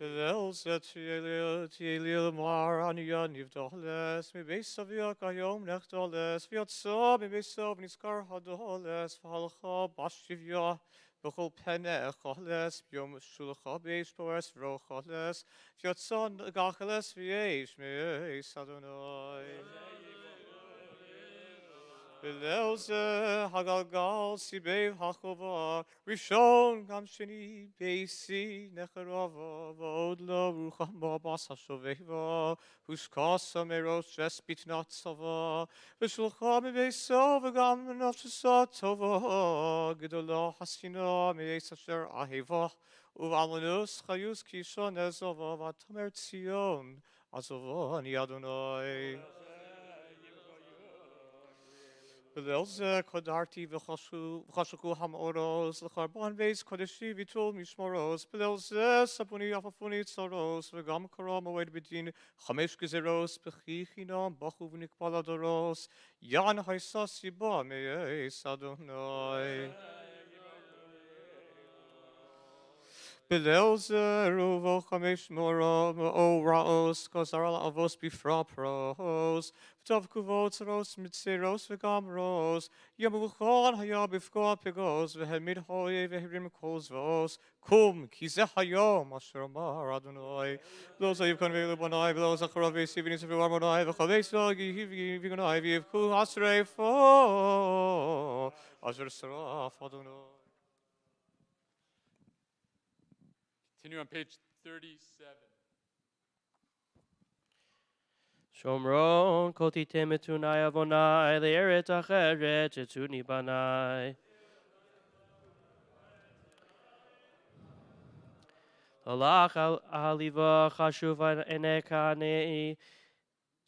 Bilel Zetiel Mar Ania Nivdoles, me Besavia Kayom Nechdoles, Viatsa, me Besav Niskar Hadoles, Falcha Bashivia. Bechol penne choles, biom shulcha beis poes vrocholes, fiotson gacheles vieis meis Adonai. Belelze hagalgal sibei hachova, rishon gam sheni beisi necharova, vod lo rucham ba bas hashoveva, huskasa meros respit natsava, v'shulcha me beiso v'gam nafshasa tova, gedola hasina meis asher aheva, u'alanus chayus kishon ezova, v'tamer tzion, azova ni Adonai. Belelze kodarti v'chashuku hamoros l'charban veis kodeshi vitul mishmoros belelze sapuni afafuni tzaros v'gam karam oed bedin chamesh gezeros b'chichinam bachu v'nikbal adoros yan haisas yiba me'es Adonai. Belelze ruvo chamesh moram o raos kozar avos bifra pros v'tav kuvot ros mitzeros v'gam ros yamuchon haya bifko pegos v'hemid hoye v'hirim kols vos kum ki ze hayom asher amar Adonai lo zayiv kan v'elu bonai v'lo zacharav v'esivin v'var bonai v'chaveis v'giv v'gonai v'yivku hasrei fo asher saraf Adonai. Continue on page 37. Shomron koti temetunai avonai le'eret acheret jetuni banai. Lalach ahaliva chashuv enekane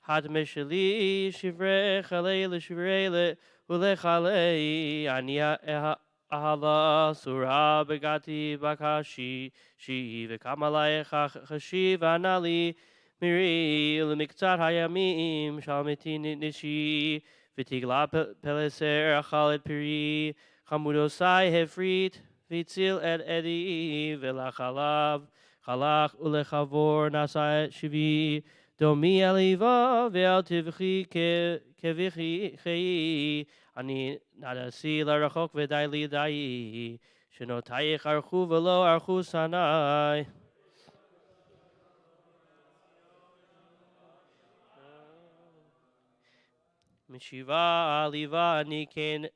had meshali shivrei chalei shivrei ulechalei ania Ahala surah begati bakashi shi v'kamalai chashiv anali miri l'miktzat hayamim shalmeti nishi v'tigla peleser achaled piri chamudosai hefrit v'tzil et edi v'lachalav chalach ulechavor nasai shivi domi aliva ve'al tivchi kevichi chei אני נדסי לרחוק ודי לי די, שנותייך ערכו ולא ערכו סנאי. Mishiva aliva niken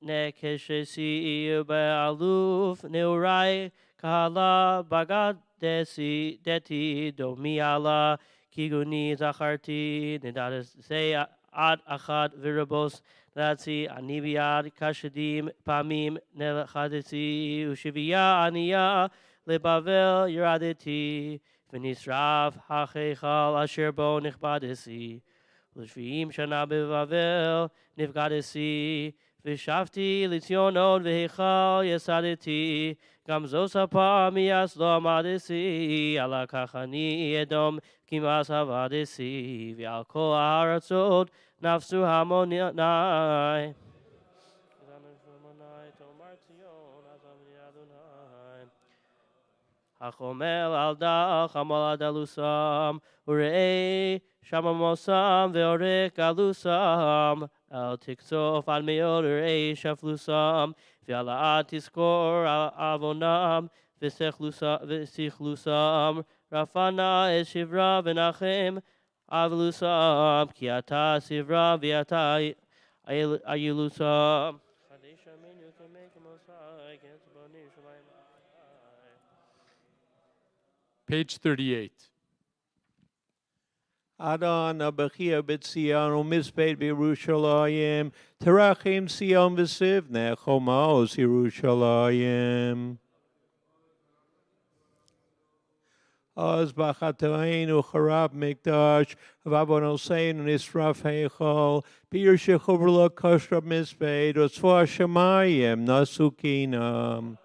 nekeshesi be'aluf neurai kahala bagadesi deti domiala kiguni zacharti nedadas say ad achad virabos Natsi anibiad kashadim pamim nelchadesi ushivia aniya lebavel yuraditi v'nisraf hachechal asher bo nichbadesi l'shviim shana bevavel nifgadesi v'shavti litzionot v'hechal yesadeti gam zosapa miyas lo amadesi ala kachani edom kimas havadesi v'al kol ha'aratzot Nafsu hamonai. Hachomel al da chamal adalusam urei shamamosam veorek alusam al tiksof al meod urei shaflusam ve'ala tiskor al avonam v'sichlusam rafana es shivra v'nachem Avlusam kiata sivra viata ayulusam. Page 38. Adon abachia b'tzion u'mispeit b'Yerushalayim terachim Sion v'sivnei chomos Yerushalayim. Az b'chatoinu charab mikdash v'avon osein nisraf heichal b'ir shechuvrla koshrab mispeit u'tzva shamayim nasukinam.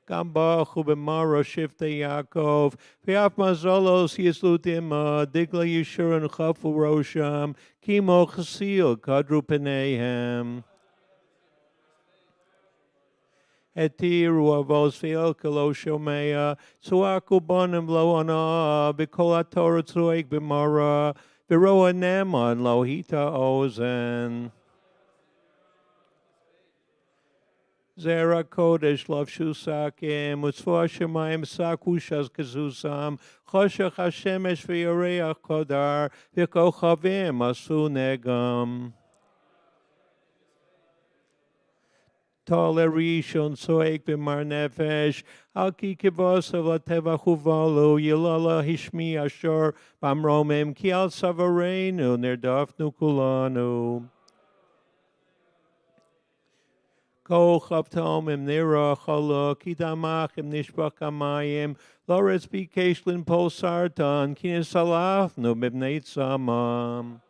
Gamba chubemara shifte Yaakov v'af mazolos yislutim digla yishuran chafu rosham kimo chasil kadru peneihem. Etiru avos ve'elkelo shomea tzuaku bonim lo ana b'kol haTorah tzuek b'mara v'roa neman lo hita ozen. Zera kodesh lavshu sakim utzva shemayim sakushas kazusam choshech hashemesh v'yoreach kodar v'kochavim asu negam. Tol erishon soek b'mar nefesh al ki kivosav latevach uvalu yilala hishmi ashor b'amromim ki al savarenu nerdafnu kulanu. Ko chavtom im nira chala ki damach im nishbach amayim lores bikeshlin pol sartan ki nesalafnu b'bnei tzamam.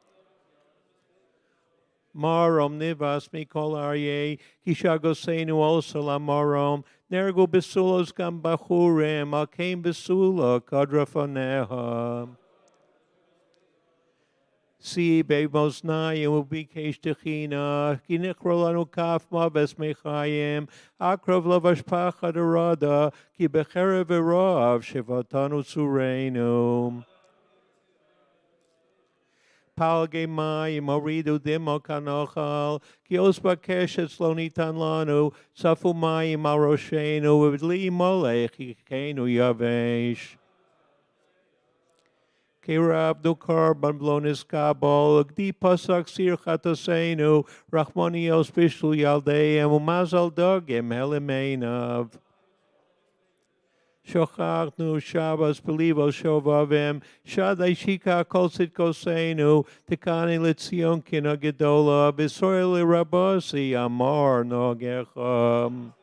Marom nivas mikol arye kishagosenu also la marom nergo besulos gam bachurim al kein besula kadrafaneha. Si bebosnayim ubikesh techina kinikrolanu kaf maves mechayim akrov lavash pachad arada ki becherev erav shevatanu surenu. Palge mayim oridu dimo kanochal kios bakeshet slonitan lanu safu mayim aroshenu v'li molech yikenu yavesh. Kirab du karban blonis kabol gdi pasak sir chatosenu rachmonios bishlu yaldeim umazal dogim helimeinav. Shochachnu Shabbos believos shovavim shadai shika kolsit kosenu tekani litzion kina gedola bisoili rabosi amar nogecham.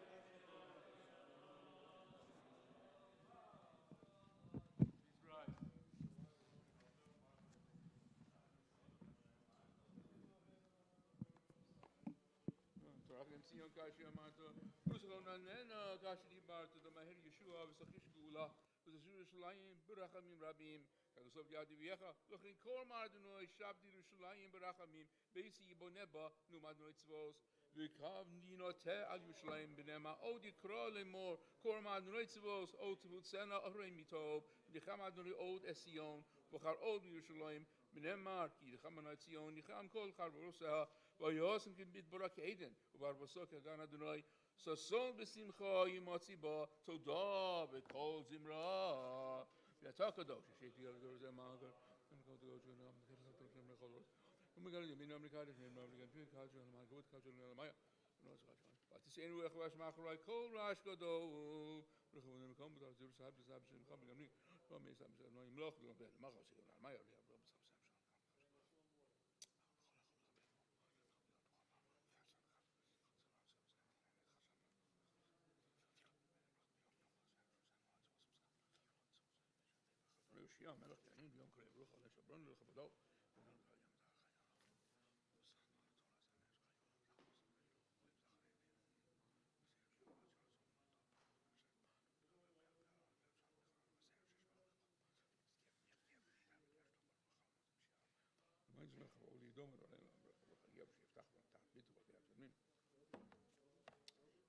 ברחמים רבים, כנוסף יד אביך, לכן כל מרדנוי שבתי ירושלים ברחמים, בייסי יבונה בה, נומדנוי צבוס, וקו נינותה על ירושלים בנמה, עוד יקרא לאמור, כל מרדנוי צבוס, עוד תבוצנה אחרי מיטוב, נחם אדוני עוד אסיון, וחר עוד בירושלים, בנאמר, כי נחם אדוני ציון, נחם כל חרבורוסיה, ויעשם כבית ברק עדן, וברבסו כגן אדוני, ששון בשמחה ימצי בה, תודה בכל זמרה. Ja, tak kadosh, shit, you go to Magar, and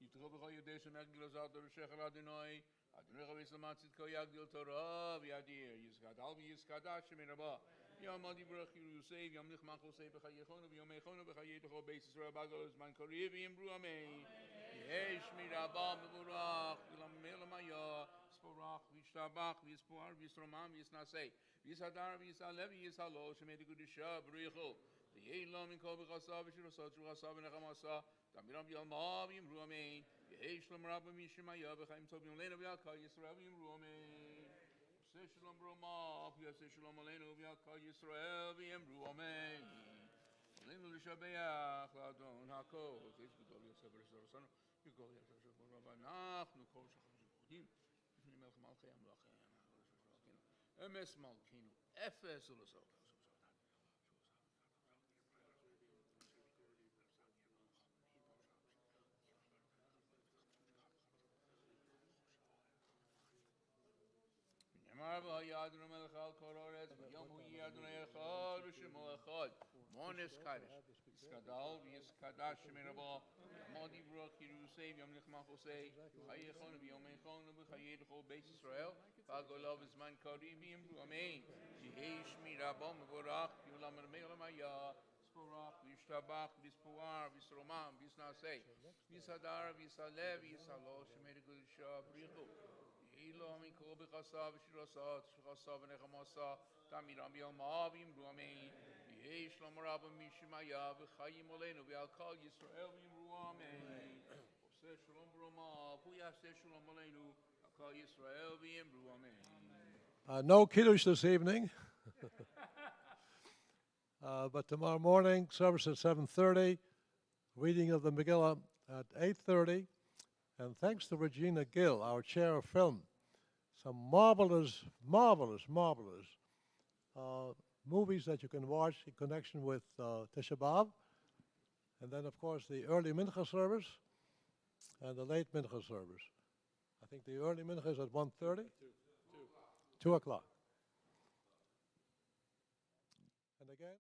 יתרו בכל ידי שמגדיל עזרת ושכר אדוני, אדוני רבי סלמת צדקו יגדיל תורה וידיר, יזכדל ויזכדה שמרבה, יעמוד יברך יוסף, ימליך מחוסי בחייכונו ויומייכונו בחיי תוכו בית ישראל בגלו זמן קריב ויאמרו אמן. יש מרבה מבורך, ילמר למיה, ספורח וישתבח ויספואר ויסרומם ויסנסה, ויסהדר ויסעלה ויסעלו, שמי דקודשה בריחו, ויהי לו מכל בחסה ושרסות שרסה ונחמסה, תמירם ילמה ויאמרו אמן. יהי שלום רב ומשמיה וחיים טובים עלינו ועל כל ישראל ויאמרו אמן. עושה שלום ברומה ויעשה שלום עלינו ועל כל ישראל ויאמרו אמן. עלינו לשבח לאדון הכל, חס גדול יוסף ורסרסנו, יגול יצר שכבוד רבה אנחנו כל שכם שכבודים, לפני מלך מלכי המלכים, אמס מלכינו, אפס ולסוף. אמר והיה אדוני מלך על כל הארץ, ויום הוא יהיה אדוני אחד ושמו אחד, מונס קדש, יסקדל ויסקדש שמרבו, יעמוד יברך ירוסי וימליך מחוסי, חיי חונו ויומי חונו וחיי לכל בית ישראל, והגולה בזמן קריב ויאמרו אמן. יהי שמי רבו מבורך, יעלם למיה, ספורח וישתבח ויספואר ויסרומם ויסנסה, ויסהדר ויסעלה ויסעלו, שמי דקודשה בריחו. אילו מכל בחסה ושרסה, שרסה ונחמסה, תמירם ילמה ויאמרו אמן. יהי שלום רב ומשמיה וחיים עלינו ועל כל ישראל ויאמרו אמן. עושה שלום ברומה ויעשה שלום עלינו על כל ישראל ויאמרו אמן. No kiddush this evening, but tomorrow morning service at 7:30, reading of the Megillah at 8:30. And thanks to Regina Gill, our chair of film, some marvelous movies that you can watch in connection with Tisha B'Av. And then, of course, the early Mincha service and the late Mincha service. I think the early Mincha is at 1:30? 2 o'clock. And again?